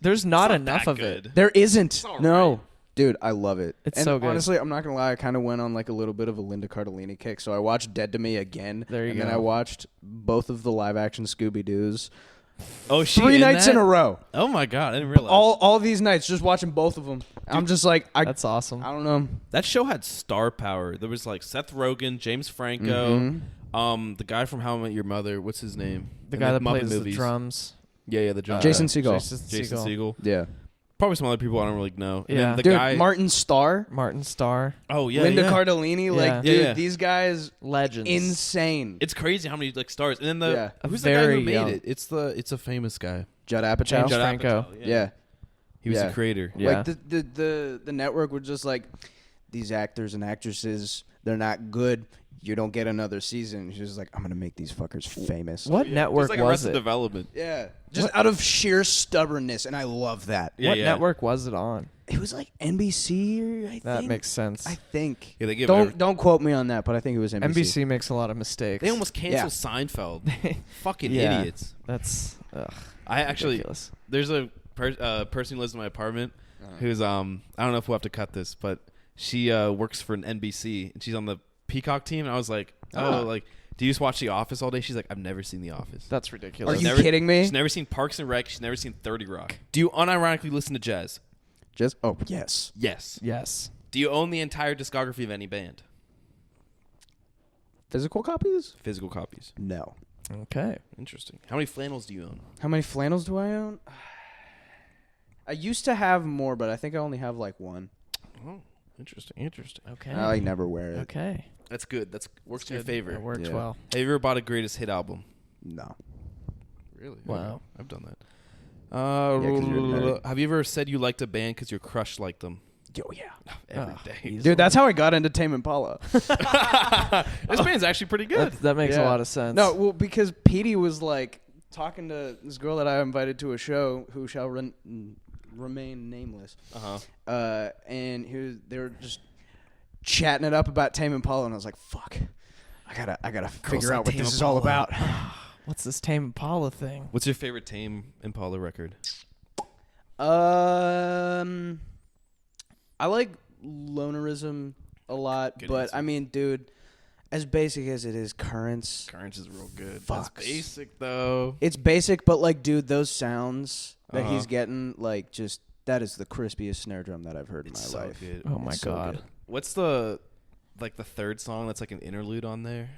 S2: There's not
S1: not
S2: enough
S1: that
S2: of
S1: good.
S2: it.
S3: There isn't.
S1: all
S3: No.
S1: right.
S3: Dude, I love it.
S2: It's
S3: and
S2: so good.
S3: honestly, I'm not gonna lie, I kind of went on like a little bit of a Linda Cardellini kick. So I watched Dead to Me again.
S2: There you
S3: and then
S2: go.
S3: I watched both of the live action Scooby Doo's
S1: Oh, she
S3: 3
S1: in
S3: nights
S1: that?
S3: in a row.
S1: Oh my god, I didn't realize.
S3: All these nights, just watching both of them. I'm just like, I
S2: That's awesome.
S3: don't know.
S1: That show had star power. There was like Seth Rogen, James Franco, the guy from How I Met Your Mother. What's his name?
S2: The
S1: In
S2: guy that
S1: Muppet
S2: plays
S1: movies.
S2: the drums.
S1: Yeah, the drums.
S3: Jason Segel.
S1: Jason Segel.
S3: Yeah.
S1: Probably some other people I don't really know. And
S2: Yeah.
S1: then the
S3: Dude,
S1: guy.
S3: Martin Starr,
S2: Martin Starr.
S1: Oh yeah,
S3: Linda
S1: yeah.
S3: Cardellini, like,
S2: Yeah.
S3: dude,
S1: Yeah, yeah.
S3: these guys,
S2: Legends.
S3: insane.
S1: It's crazy how many like stars. And then the
S3: Yeah.
S1: who's the guy
S2: Very
S1: who made
S2: young.
S1: it? It's a famous guy.
S3: Judd Apatow.
S2: James
S1: Judd
S2: Franco.
S1: Apatow,
S3: Yeah.
S1: He was
S3: Yeah.
S1: the creator.
S2: Yeah.
S3: Like the network was just like, these actors and actresses, they're not good. You don't get another season. She's like, I'm gonna make these fuckers famous.
S2: What network
S1: It's like
S2: was
S1: Arrested
S2: it?
S1: Development.
S3: Yeah, just out of sheer stubbornness, and I love that.
S1: Yeah,
S2: What
S1: yeah.
S2: network was it on?
S3: It was like NBC, or I
S2: That
S3: think.
S2: makes sense.
S3: I think.
S1: Yeah, they give
S3: Don't quote me on that, but I think it was NBC.
S2: NBC makes a lot of mistakes.
S1: They almost canceled Seinfeld. Fucking idiots.
S2: That's
S1: I actually
S2: ridiculous.
S1: there's a person who lives in my apartment who's I don't know if we'll have to cut this, but she works for an NBC and she's on the Peacock team. And I was like, like, do you just watch The Office all day? She's like, I've never seen The Office.
S2: That's
S3: Are
S2: ridiculous.
S3: you kidding me?
S1: She's never seen Parks and Rec. She's never seen 30 Rock. Do you unironically listen to jazz?
S3: Just yes.
S1: Yes.
S2: Yes.
S1: Do you own the entire discography of any band?
S3: Physical copies?
S1: Physical copies.
S3: No.
S2: Okay.
S1: Interesting. How many flannels do you own?
S3: How many flannels do I own? I used to have more, but I think I only have like one.
S1: Oh, interesting.
S2: Okay.
S3: I like never wear it.
S2: Okay.
S1: That's good. That's works in your
S2: Good.
S1: favor.
S2: That works
S3: Yeah.
S2: well.
S1: Have you ever bought a greatest hit album?
S3: No.
S1: Really?
S2: Wow.
S1: I've done that.
S3: 'cause you're married.
S1: Have you ever said you liked a band because your crush liked them?
S3: Yo, yeah.
S1: Every day.
S3: Dude, that's how I got into Tame Impala.
S1: This band's actually pretty good.
S2: That makes a
S3: Yeah.
S2: lot of sense.
S3: No, well, because Petey was like talking to this girl that I invited to a show who shall remain nameless. And they were just chatting it up about Tame Impala, and I was like, fuck. I gotta figure out what this is all about.
S2: What's this Tame Impala thing?
S1: What's your favorite Tame Impala record?
S3: I like Lonerism a lot,
S1: Good
S3: but
S1: answer.
S3: I mean, dude, as basic as it is, Currents.
S1: Currents is real good.
S3: Fucks.
S1: That's basic though.
S3: It's basic, but like, dude, those sounds that
S1: Uh-huh.
S3: he's getting, like, just that is the crispiest snare drum that I've heard in
S1: It's
S3: my
S1: so
S3: life.
S1: good.
S2: Oh my
S3: It's so
S2: god.
S3: good.
S1: What's the third song that's like an interlude on there?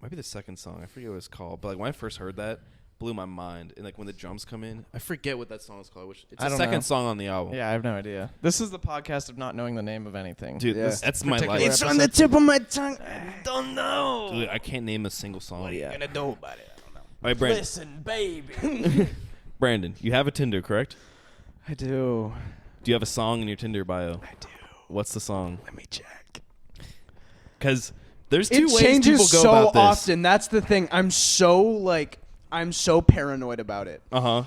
S1: Might be the second song. I forget what it's called. But like when I first heard that, blew my mind. And like when the drums come in, I forget what that song is called. It's
S2: I
S1: the
S2: don't
S1: second
S2: know.
S1: song on the album.
S2: Yeah, I have no idea. This is the podcast of not knowing the name of anything.
S1: Dude,
S3: Yeah.
S1: that's my
S2: Particular
S1: life.
S3: It's on the tip of my tongue.
S2: don't know.
S1: Dude, I can't name a single song.
S3: What are you gonna do about it? I don't know.
S1: All right, Brandon.
S2: Listen, baby.
S1: Brandon, you have a Tinder, correct?
S3: I do.
S1: Do you have a song in your Tinder bio?
S3: I do.
S1: What's the song?
S3: Let me check.
S1: Because there's two
S3: It
S1: ways
S3: changes
S1: people go
S3: so
S1: about this.
S3: often. That's the thing. I'm so paranoid about it.
S1: Uh-huh.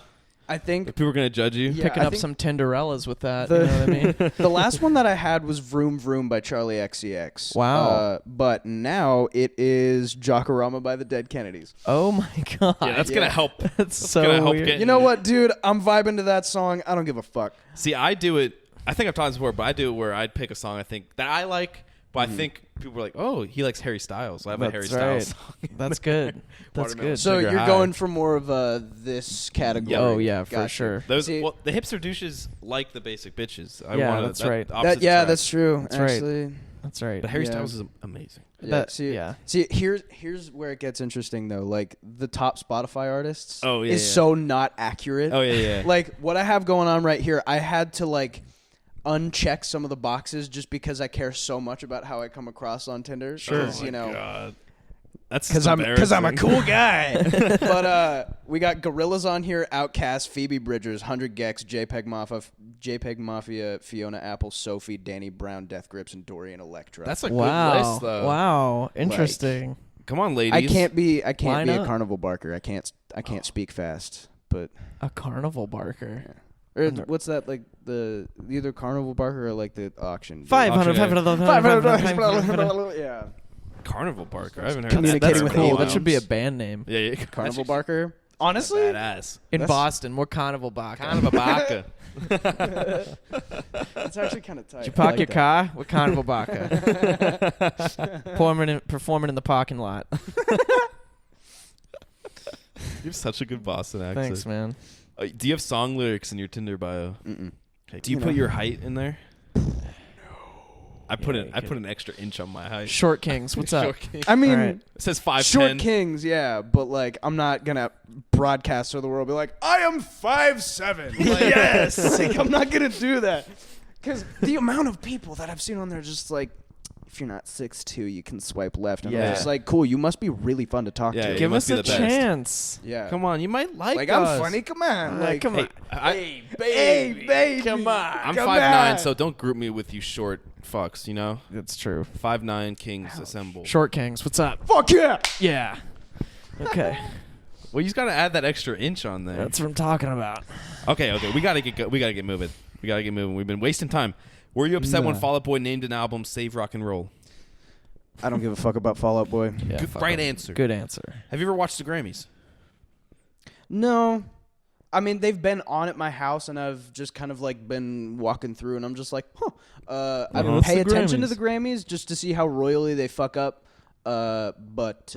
S3: I think
S1: People are going to judge you?
S3: Yeah,
S2: Picking
S3: I
S2: up
S3: think
S2: some Tinderellas with that.
S3: the-
S2: You know what I mean?
S3: the last one that I had was Vroom Vroom by Charlie XCX.
S2: Wow.
S3: But now it is Jockorama by the Dead Kennedys.
S2: Oh my god.
S1: Yeah, that's going to help.
S2: That's so
S1: gonna help
S2: weird.
S1: get-
S3: You know what, dude? I'm vibing to that song. I don't give a fuck.
S1: See, I do it. I think I've talked this before, but I do it where I'd pick a song I think that I like, but I think people are like, oh, he likes Harry Styles. So I have a Harry
S2: That's
S1: Styles
S2: right.
S1: song.
S2: That's good. That's
S1: Watermelon.
S2: good.
S3: So
S1: Sugar
S3: you're
S1: high.
S3: going for more of this category.
S2: Oh yeah, for
S3: Gotcha.
S2: sure.
S1: Those,
S3: See-
S1: well, the hipster douches like the basic bitches. I
S2: Yeah,
S1: wanna,
S2: that's right.
S1: opposites
S3: Yeah,
S1: attract.
S3: that's true.
S2: That's right.
S3: actually.
S2: That's right.
S1: But Harry
S3: Yeah.
S1: Styles is amazing.
S3: Yeah.
S2: Yeah.
S3: See, here's where it gets interesting though. Like the top Spotify artists
S1: Oh, yeah,
S3: is
S1: yeah.
S3: so not accurate.
S1: Oh, yeah, yeah.
S3: Like what I have going on right here, I had to like uncheck some of the boxes just because I care so much about how I come across on Tinder.
S2: Sure.
S3: You know,
S1: God. That's
S3: because I'm a
S1: embarrassing.
S3: cool guy. But we got Gorillaz on here, Outkast, Phoebe Bridgers, 100 Gex, JPEG Mafia, Fiona Apple, Sophie, Danny Brown, Death Grips, and Dorian Electra.
S2: Wow.
S1: That's a good list, though.
S2: Wow. Interesting.
S1: Come on, ladies.
S3: I can't be
S2: Line
S3: a
S2: up.
S3: carnival barker. I can't speak fast. But
S2: A carnival barker.
S3: or what's that like the either carnival barker or like the auction?
S2: 500.
S3: 500. Yeah.
S1: Carnival Barker. I haven't heard
S3: Communicating
S1: that.
S3: with
S2: cool.
S3: aliens.
S2: That should be a band name.
S1: Yeah, yeah.
S3: Carnival barker.
S1: Honestly,
S3: Honestly,
S1: badass.
S2: In
S3: That's-
S2: Boston, we're carnival barker.
S1: Kind of a baka.
S3: that's actually kind of tight.
S2: Did you park
S3: I like
S2: your
S3: that.
S2: car? We're carnival barker. Performing in the parking lot.
S1: You have such a good Boston accent.
S2: Thanks, man.
S1: Do you have song lyrics in your Tinder bio?
S3: Mm-mm.
S1: Okay. Do you
S3: You
S1: put
S3: know.
S1: your height in there? No. I put
S2: Yeah,
S1: an
S2: you
S1: I
S2: could.
S1: put an extra inch on my height.
S2: Short Kings, what's up?
S1: Short king.
S3: I mean,
S2: All right.
S1: It says 5'10".
S3: short kings, yeah, but like I'm not gonna broadcast to the world, be like, I am 5'7". Like, yes, like, I'm not gonna do that, because the amount of people that I've seen on there just like, if you're not 6'2", you can swipe left. And
S2: Yeah.
S3: I'm just like, cool, you must be really fun to talk
S1: Yeah,
S3: to.
S1: you
S2: Give
S1: must
S2: us
S1: be
S2: a
S1: the best.
S2: chance.
S3: Yeah,
S1: Come on, you might like
S3: I'm
S1: us.
S3: funny. Come on, like,
S2: come on.
S1: Hey,
S3: hey, baby,
S2: Come on.
S1: I'm
S3: come
S1: 5'9",
S3: on.
S1: so don't group me with you short fucks. You know,
S2: That's true.
S1: 5'9" kings assemble.
S2: Short Kings, what's up?
S3: fuck yeah.
S2: Yeah. Okay.
S1: Well, you just gotta add that extra inch on there.
S2: That's what I'm talking about.
S1: Okay, we gotta get moving. We've been wasting time. Were you upset when
S3: No.
S1: Fall Out Boy named an album "Save Rock and Roll"?
S3: I don't give a fuck about Fall Out Boy.
S2: Yeah,
S1: Good,
S2: fuck
S1: right
S2: 'em.
S1: answer.
S2: Good answer.
S1: Have you ever watched the Grammys?
S3: No. I mean, they've been on at my house, and I've just kind of like been walking through, and I'm just like, huh. I
S2: What's
S3: pay
S2: the
S3: attention to
S2: Grammys?
S3: the Grammys just to see how royally they fuck up. But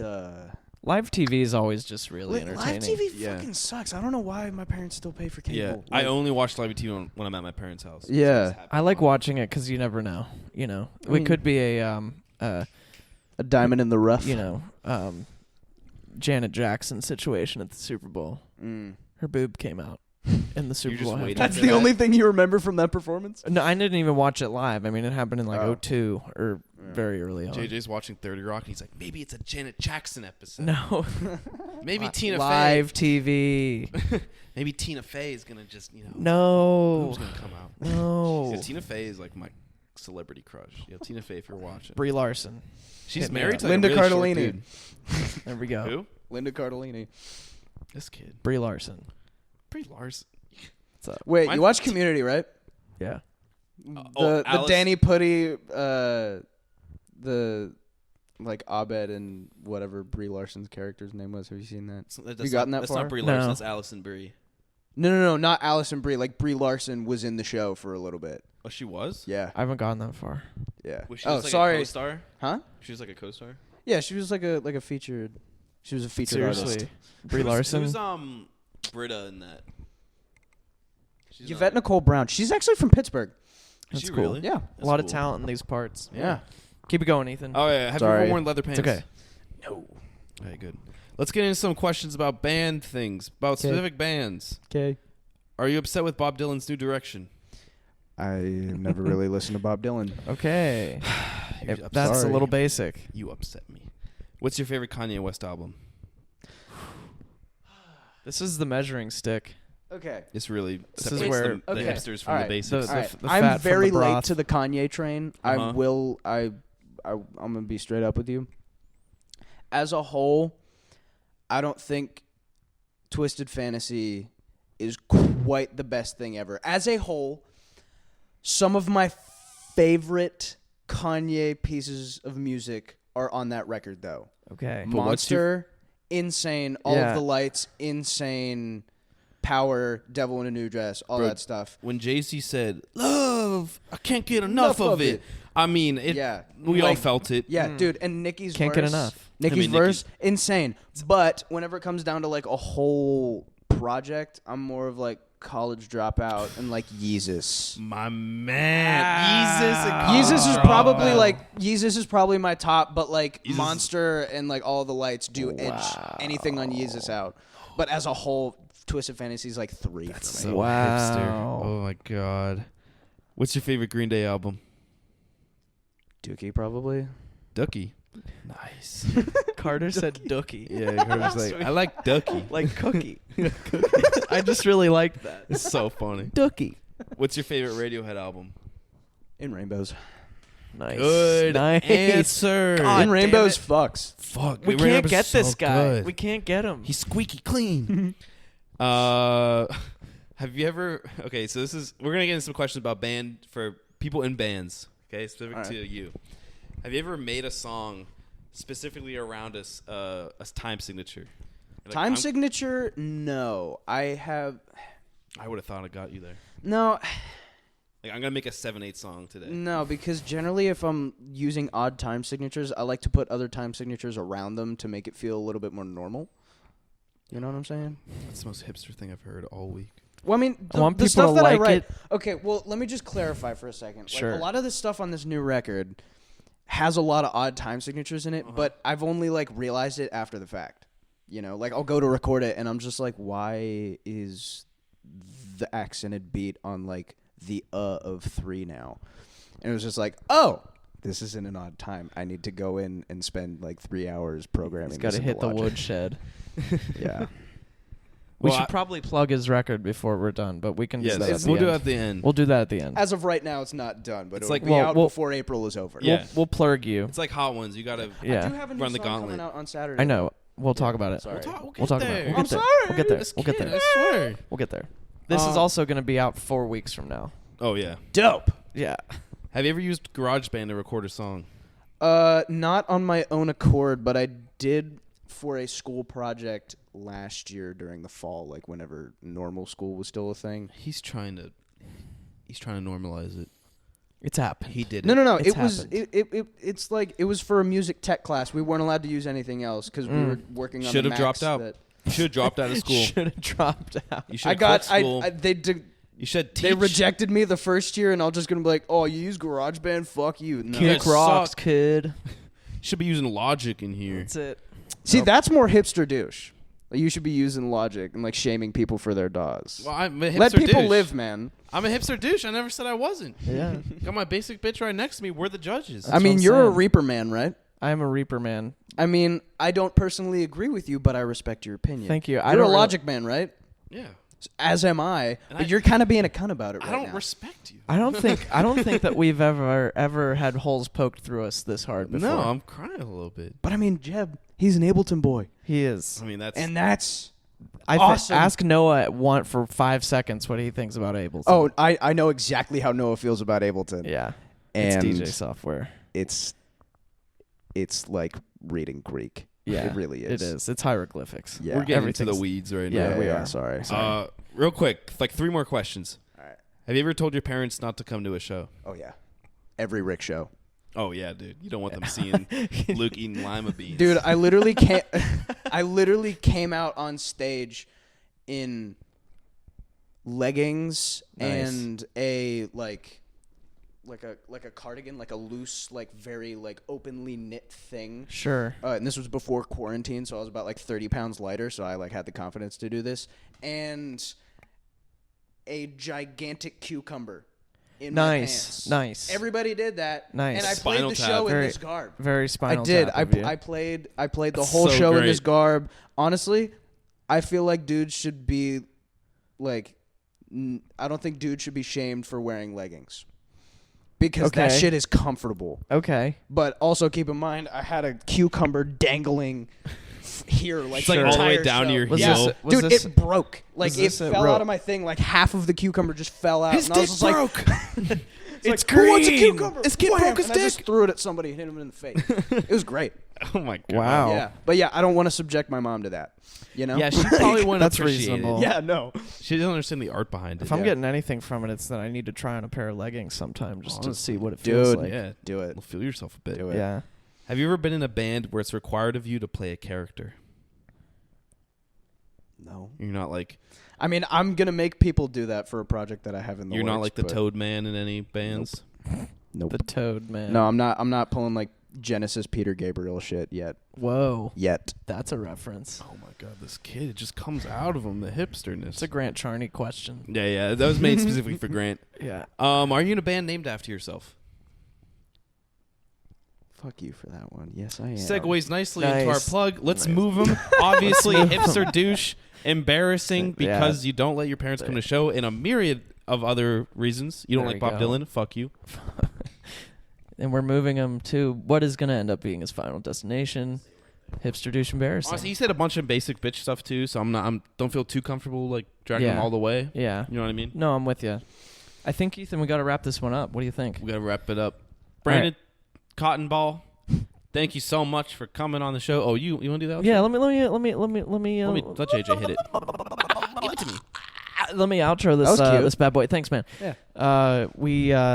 S2: Live TV is always just really
S3: live
S2: entertaining.
S3: TV
S1: Yeah.
S3: fucking sucks. I don't know why my parents still pay for cable.
S1: Yeah, I only watch live TV when I'm at my parents' house.
S3: Yeah.
S2: I like watching it because you never know. You know,
S3: I
S2: it
S3: mean-
S2: could be a
S3: A diamond in the rough.
S2: Janet Jackson situation at the Super Bowl.
S3: Mm.
S2: Her boob came out in the Super
S1: just
S2: Bowl.
S1: waiting
S2: halftime.
S3: That's
S1: for
S3: the
S1: that.
S3: only thing you remember from that performance?
S2: No, I didn't even watch it live. I mean, it happened in like
S3: Oh.
S2: 02 or very early on.
S1: JJ's watching 30 Rock, and he's like, maybe it's a Janet Jackson episode.
S2: No,
S1: Maybe Tina
S2: live
S1: Fey.
S2: TV.
S1: Maybe Tina Fey is gonna just
S2: No,
S1: boob's gonna come out.
S2: no.
S1: Yeah, Tina Fey is like celebrity crush? Yo, Tina Fey, if you're watching.
S2: Brie Larson.
S1: She's
S2: Hit me
S1: married
S2: up.
S1: to
S3: Linda
S1: like a really short
S3: Cardellini.
S1: dude.
S2: There we go.
S1: Who?
S3: Linda Cardellini.
S1: This kid.
S2: Brie Larson.
S1: Brie Larson.
S2: What's up?
S3: Wait,
S1: Mine-
S3: you watch Community, right?
S2: Yeah.
S3: The
S1: Alice-
S3: Danny Putty, the like Abed and whatever Brie Larson's character's name was. Have you seen that?
S1: That's
S3: you gotten that
S1: That's
S3: far?
S1: not Brie
S2: No.
S1: Larson. That's Allison Brie.
S3: No, not Allison Brie. Like Brie Larson was in the show for a little bit.
S1: Oh, she was?
S3: Yeah,
S2: I haven't gone that far.
S3: yeah.
S1: Was she
S3: Oh,
S1: just like a
S3: sorry.
S1: co-star?
S3: Huh?
S1: She was like a co-star?
S3: Yeah, she was like a featured. She was a featured
S2: Seriously.
S3: artist.
S2: Brie Larson.
S1: Who's Britta in that? She's
S3: Yvette
S1: not-
S3: Nicole Brown. She's actually from Pittsburgh.
S1: Is
S2: That's
S1: she
S2: cool.
S1: really?
S3: Yeah.
S2: A lot of
S1: cool.
S2: talent in these parts.
S3: Yeah.
S2: Keep it going, Ethan.
S1: Oh, yeah. Have you
S3: Sorry.
S1: ever worn leather pants?
S2: It's okay.
S3: No.
S1: All right, good. Let's get into some questions about band things, about specific bands.
S3: Okay.
S1: Are you upset with Bob Dylan's new direction?
S3: I never really listened to Bob Dylan.
S2: Okay.
S1: You're
S2: If
S1: upset.
S2: that's a
S3: Sorry.
S2: little basic.
S1: You upset me. What's your favorite Kanye West album?
S2: This is the measuring stick.
S3: Okay.
S1: It's really
S2: This
S1: separates
S2: is where-
S1: the
S3: okay.
S1: hipsters from
S3: All
S1: the
S3: right.
S1: basics.
S2: The-
S3: All right.
S2: the
S3: I'm
S2: fat from
S3: very
S2: the
S3: late
S2: broth.
S3: to the Kanye train.
S1: Uh-huh.
S3: I'm gonna be straight up with you. As a whole, I don't think Twisted Fantasy is quite the best thing ever. As a whole, some of my favorite Kanye pieces of music are on that record, though.
S2: Okay.
S1: But what's your-
S3: Monster, Insane, All
S2: Yeah.
S3: of the Lights, Insane, Power, Devil in a New Dress, all
S1: Bro,
S3: that stuff.
S1: When Jay-Z said, "Love, I can't get enough
S3: Enough
S1: of
S3: of
S1: it."
S3: it.
S1: I mean,
S3: Yeah.
S1: we all
S3: Like,
S1: felt it.
S3: Yeah, dude, and Nicki's
S2: Can't
S3: verse,
S2: get enough.
S3: Nicki's
S1: I mean,
S3: verse, insane. But whenever it comes down to like a whole project, I'm more of like College Dropout and like Yeezus.
S1: My man,
S3: Yeezus is probably my top, but like
S1: Yeezus-
S3: Monster and like All the Lights do edge anything on Yeezus out. But as a whole, Twisted Fantasy is like 3
S1: That's
S3: for me.
S1: so
S2: Wow.
S1: hipster. Oh my god. What's your favorite Green Day album?
S3: Dookie probably.
S1: Ducky. Nice.
S2: Carter said Dookie.
S1: Yeah, I was like, I like Ducky.
S2: Like cookie. I just really liked that.
S1: It's so funny.
S2: Dookie.
S1: What's your favorite Radiohead album?
S3: In Rainbows.
S2: Nice.
S1: Good
S2: Nice.
S1: answer.
S2: God
S3: In Rainbows
S2: damn
S3: fucks.
S1: Fuck.
S2: We
S1: Radiohead
S2: can't
S1: is
S2: get
S1: so
S2: this guy.
S1: good.
S2: We can't get him.
S1: He's squeaky clean. Have you ever? Okay, so we're gonna get into some questions about band for people in bands. Okay, specific
S3: All right.
S1: to you. Have you ever made a song specifically around a time signature? Like,
S3: Time
S1: I'm-
S3: signature? No. I have.
S1: I would have thought I got you there.
S3: No.
S1: Like I'm gonna make a 7/8 song today.
S3: No, because generally if I'm using odd time signatures, I like to put other time signatures around them to make it feel a little bit more normal. You know what I'm saying?
S1: That's the most hipster thing I've heard all week.
S3: Well, I mean,
S2: I want
S3: the
S2: people
S3: stuff
S2: to
S3: that I
S2: like
S3: write.
S2: it.
S3: Okay, well, let me just clarify for a second.
S2: Sure.
S3: Like, a lot of the stuff on this new record has a lot of odd time signatures in it, but I've only like realized it after the fact. You know, like I'll go to record it and I'm just like, why is the accented beat on like the of 3 now? And it was just like, oh, this isn't an odd time. I need to go in and spend like 3 hours programming.
S2: He's got to
S3: this
S2: hit
S3: into
S2: the
S3: Logic.
S2: woodshed.
S3: Yeah.
S2: We
S1: Well,
S2: should probably plug his record before we're done, but we can do
S1: Yes,
S2: that at the
S1: we'll do it
S2: end.
S1: at the end.
S2: We'll do that at the end.
S3: As of right now, it's not done, but
S1: It's
S3: it'll
S1: like-
S3: be
S2: Well,
S3: out
S2: we'll-
S3: before April is over.
S1: Yeah.
S2: We'll plug you.
S1: It's like Hot Ones. You gotta.
S2: Yeah.
S3: I do have a new
S1: Run the
S3: song
S1: gauntlet.
S3: coming out on Saturday.
S2: I know. We'll talk about it.
S3: Sorry.
S1: We'll
S2: We'll talk about it. We'll get there. We'll get there. We'll get there.
S1: I swear.
S2: We'll get there. This is also going to be out 4 weeks from now.
S1: Oh yeah.
S3: Dope.
S2: Yeah.
S1: Have you ever used GarageBand to record a song?
S3: Not on my own accord, but I did for a school project last year during the fall, like whenever normal school was still a thing.
S1: He's trying to normalize it.
S2: It's happened.
S1: He did it.
S3: No.
S2: It's
S3: It's like it was for a music tech class. We weren't allowed to use anything else because we were working on.
S1: Should
S3: the
S1: have dropped
S3: Macs
S1: out.
S3: that-
S1: You should have dropped out of school.
S2: Should have dropped out.
S1: You should
S3: I
S1: have
S3: got.
S1: quit school.
S3: They
S1: you should teach.
S3: they rejected me the first year, and I was just gonna be like, "Oh, you use GarageBand? Fuck you." No.
S1: Yeah.
S2: Kick rocks,
S1: suck.
S2: kid.
S1: Should be using Logic in here.
S2: That's it.
S3: See, that's more hipster douche. Like, you should be using Logic and like shaming people for their DAWs.
S1: Well, I'm a hipster
S3: Let people
S1: douche.
S3: live, man.
S1: I'm a hipster douche. I never said I wasn't.
S2: Yeah.
S1: Got my basic bitch right next to me. We're the judges.
S3: I mean,
S2: what I'm
S3: you're a
S2: saying.
S3: Reaper man, right?
S2: I am a Reaper man.
S3: I mean, I don't personally agree with you, but I respect your opinion.
S2: Thank you.
S3: You're
S2: I
S3: a
S2: don't
S3: Logic man, right?
S1: Yeah.
S3: As am I.
S1: And
S3: But you're kind of being a cunt about it right
S1: I don't
S3: now.
S1: respect you.
S2: I don't think that we've ever had holes poked through us this hard before.
S1: No, I'm crying a little bit.
S3: But I mean, Jeb, he's an Ableton boy.
S2: He is.
S1: I mean, that's
S3: Awesome.
S2: Ask Noah for 5 seconds what he thinks about Ableton.
S3: Oh, I know exactly how Noah feels about Ableton.
S2: yeah.
S3: And
S2: it's DJ software.
S3: It's like reading Greek.
S2: Yeah,
S3: it really is.
S2: It is. It's hieroglyphics.
S3: Yeah.
S1: We're getting into the
S2: Everything's-
S1: weeds right
S2: Yeah,
S1: now.
S2: we are.
S3: Sorry.
S1: Real quick, like 3 more questions.
S3: All right.
S1: Have you ever told your parents not to come to a show?
S3: Oh yeah. Every Rick show.
S1: Oh yeah, dude. You don't want them seeing Luke eating lima beans.
S3: Dude, I literally can't. I literally came out on stage in leggings
S2: Nice.
S3: and a like a cardigan, like a loose, like very like openly knit thing.
S2: Sure.
S3: And this was before quarantine, so I was about like 30 pounds lighter, so I like had the confidence to do this. And a gigantic cucumber in my pants.
S2: Nice.
S3: Everybody did that.
S2: Nice.
S3: And I
S1: Spinal
S3: played the
S1: tap.
S3: show in
S2: Very-
S3: this garb.
S2: Very spinal
S3: I did.
S2: tap of you.
S3: I played the
S1: That's
S3: whole
S1: so
S3: show in
S1: great.
S3: this garb. Honestly, I feel like dudes should be like I don't think dudes should be shamed for wearing leggings. Because that
S2: Okay.
S3: shit is comfortable.
S2: Okay.
S3: But also keep in mind I had a cucumber dangling here like
S1: It's like
S3: the
S1: all the way
S3: entire
S1: down to
S3: show.
S1: your
S2: Was
S1: heel.
S2: this- was
S3: Dude,
S2: this-
S3: it broke. Like
S2: was
S3: it
S2: this a
S3: fell
S2: ro-
S3: out of my thing. Like half of the cucumber just fell out.
S1: His
S3: and I was
S1: dick
S3: just like,
S1: broke.
S3: It's
S1: It's
S3: like, who wants a
S1: green.
S3: cucumber?
S1: This kid
S3: Wham!
S1: broke his
S3: and I just
S1: dick.
S3: threw it at somebody and hit him in the face. It was great.
S1: Oh my god.
S2: Wow.
S3: Yeah, but yeah, I don't want to subject my mom to that. You know?
S1: Yeah, she probably wouldn't
S2: That's
S1: appreciate
S2: reasonable.
S1: it.
S3: Yeah, no.
S1: She doesn't understand the art behind it.
S2: If I'm
S3: Yeah.
S2: getting anything from it, it's that I need to try on a pair of leggings sometime just to see what it feels
S3: Dude.
S2: like.
S1: yeah,
S3: Do it.
S1: well, feel yourself a bit.
S3: Do it.
S2: Yeah.
S1: Have you ever been in a band where it's required of you to play a character?
S3: No.
S1: You're not like
S3: I mean, I'm gonna make people do that for a project that I have in the
S1: you're not
S3: works,
S1: like the
S3: but
S1: Toad Man in any bands.
S3: Nope.
S2: The Toad Man.
S3: No, I'm not pulling like Genesis Peter Gabriel shit yet.
S2: Whoa.
S3: Yet.
S2: That's a reference.
S1: Oh my god, this kid! It just comes out of him, the hipsterness.
S2: It's a Grant Charney question.
S1: yeah. That was made specifically for Grant.
S2: Yeah.
S1: Are you in a band named after yourself?
S3: Fuck you for that one. Yes, I am.
S1: Segues nicely into our
S2: Nice.
S1: plug. Let's
S2: Nice.
S1: move him. Obviously, Hipster Douche. Embarrassing
S2: Yeah.
S1: because you don't let your parents come to show, and a myriad of other reasons. You don't
S2: There
S1: like
S2: you
S1: Bob
S2: go.
S1: Dylan. Fuck you.
S2: And we're moving him to what is going to end up being his final destination. Hipster Douche embarrassing.
S1: Honestly, he said a bunch of basic bitch stuff too, so don't feel too comfortable like dragging him
S2: Yeah.
S1: all the way.
S2: Yeah.
S1: You know what I mean?
S2: No, I'm with you. I think, Ethan, we got to wrap this one up. What do you think?
S1: We gotta wrap it up. Brandon Kaltenbaugh, thank you so much for coming on the show. Oh, you want to do that?
S2: Yeah, let me
S1: Let me let JJ hit it. Give it to me.
S2: let me outro
S3: That was
S2: this
S3: cute.
S2: this bad boy. Thanks, man.
S3: Yeah.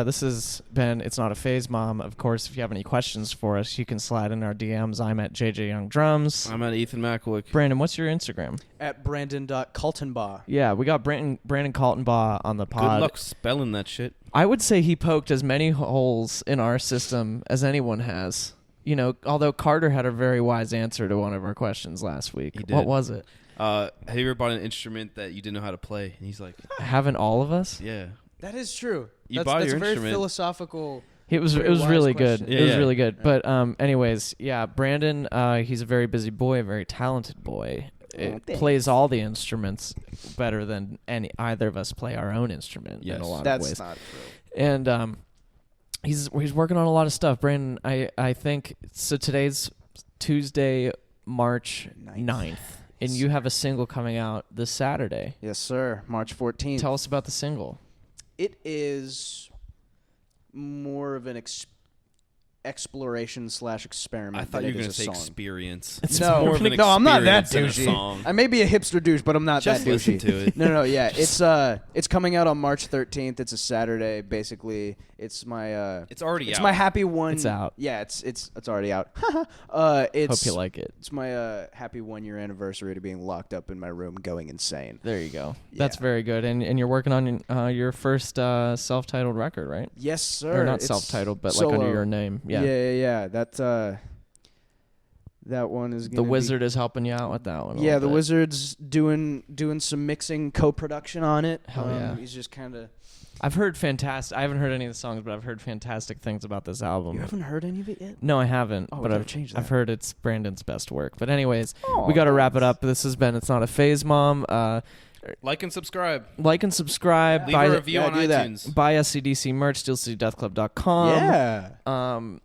S2: This has been It's Not a Phase, Mom. Of course, if you have any questions for us, you can slide in our DMs. I'm at JJ Young Drums.
S1: I'm at Ethan Mackwick.
S2: Brandon, what's your Instagram?
S3: At Brandon.Kaltenbaugh.
S2: Yeah, we got Brandon Kaltenbaugh on the
S1: Good
S2: pod.
S1: luck spelling that shit.
S2: I would say he poked as many holes in our system as anyone has. You know, although Carter had a very wise answer to one of our questions last week.
S1: He did.
S2: What was it?
S1: Have you ever bought an instrument that you didn't know how to play? And he's like,
S2: Haven't all of us?
S1: yeah.
S3: That is true.
S1: You
S3: that's
S1: buy
S3: that's
S1: your
S3: a very
S1: instrument.
S3: philosophical.
S2: It was
S3: Very wise
S2: really
S3: question.
S2: good.
S1: Yeah,
S2: It was
S1: yeah.
S2: really good. But anyways, yeah, Brandon, he's a very busy boy, a very talented boy.
S3: thanks.
S2: Plays all the instruments better than either of us play our own instrument in
S1: Yes.
S2: a lot of
S3: That's
S2: ways.
S3: not true.
S2: And he's working on a lot of stuff. Brandon, I think so. Today's Tuesday, March 9th, and you have a single coming out this Saturday.
S3: Yes, sir. March 14th.
S2: Tell us about the single.
S3: It is more of an exploration / experiment.
S1: I thought
S3: than
S1: you were
S3: it
S1: going
S3: is
S1: to say
S3: a song.
S1: experience.
S2: It's
S3: No,
S1: more of an
S3: no, I'm not that
S1: experience than a
S3: douchey.
S1: song.
S3: I may be a hipster douche, but I'm not
S1: Just
S3: that
S1: listen
S3: douchey.
S1: to it.
S3: No, yeah, it's coming out on March 13th. It's a Saturday, basically. It's my
S1: It's already
S3: it's
S1: out.
S3: my happy one.
S2: It's out.
S3: Yeah, it's already out. It's
S2: Hope you like it.
S3: It's my happy 1 year anniversary to being locked up in my room, going insane.
S2: There you go. That's
S3: Yeah.
S2: very good. And you're working on your first self-titled record, right?
S3: Yes, sir.
S2: Or not
S3: It's
S2: self-titled, but
S3: solo.
S2: like under your name. Yeah.
S3: Yeah. That one is
S2: The
S3: gonna be-
S2: Wizard is helping you out with that one. a
S3: Yeah,
S2: little
S3: the
S2: bit.
S3: Wizard's doing some mixing, co-production on it.
S2: Hell yeah.
S3: He's just kind of.
S2: I've heard fantastic. I haven't heard any of the songs, but I've heard fantastic things about this album.
S3: You haven't heard any of it yet?
S2: No, I haven't.
S3: Oh, we
S2: but
S3: gotta
S2: I've
S3: change
S2: I've
S3: that.
S2: heard it's Brandon's best work. But anyways,
S3: Oh,
S2: we got to wrap it
S3: thanks.
S2: up. This has been It's Not a Phase, Mom.
S1: Like and subscribe.
S2: Like and subscribe.
S1: Leave a review on
S3: do that.
S1: iTunes.
S2: Buy us CDC merch, steelcitydeathclub.com.
S3: Yeah.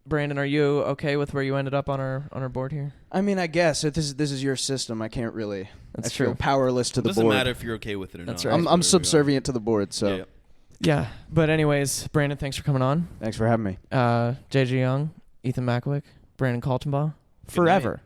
S2: Brandon, are you okay with where you ended up on our board here?
S3: I mean, I guess if this is your system. I can't really.
S2: That's
S3: I feel
S2: true.
S3: powerless to the
S1: Doesn't
S3: board.
S1: matter if you're okay with it or
S2: That's
S1: not.
S2: right.
S3: I'm subservient to the board. So
S1: Yeah.
S2: Yeah. But anyways, Brandon, thanks for coming on.
S3: thanks for having me.
S2: JJ Young, Ethan Mackwick, Brandon Kaltenbaugh. Forever.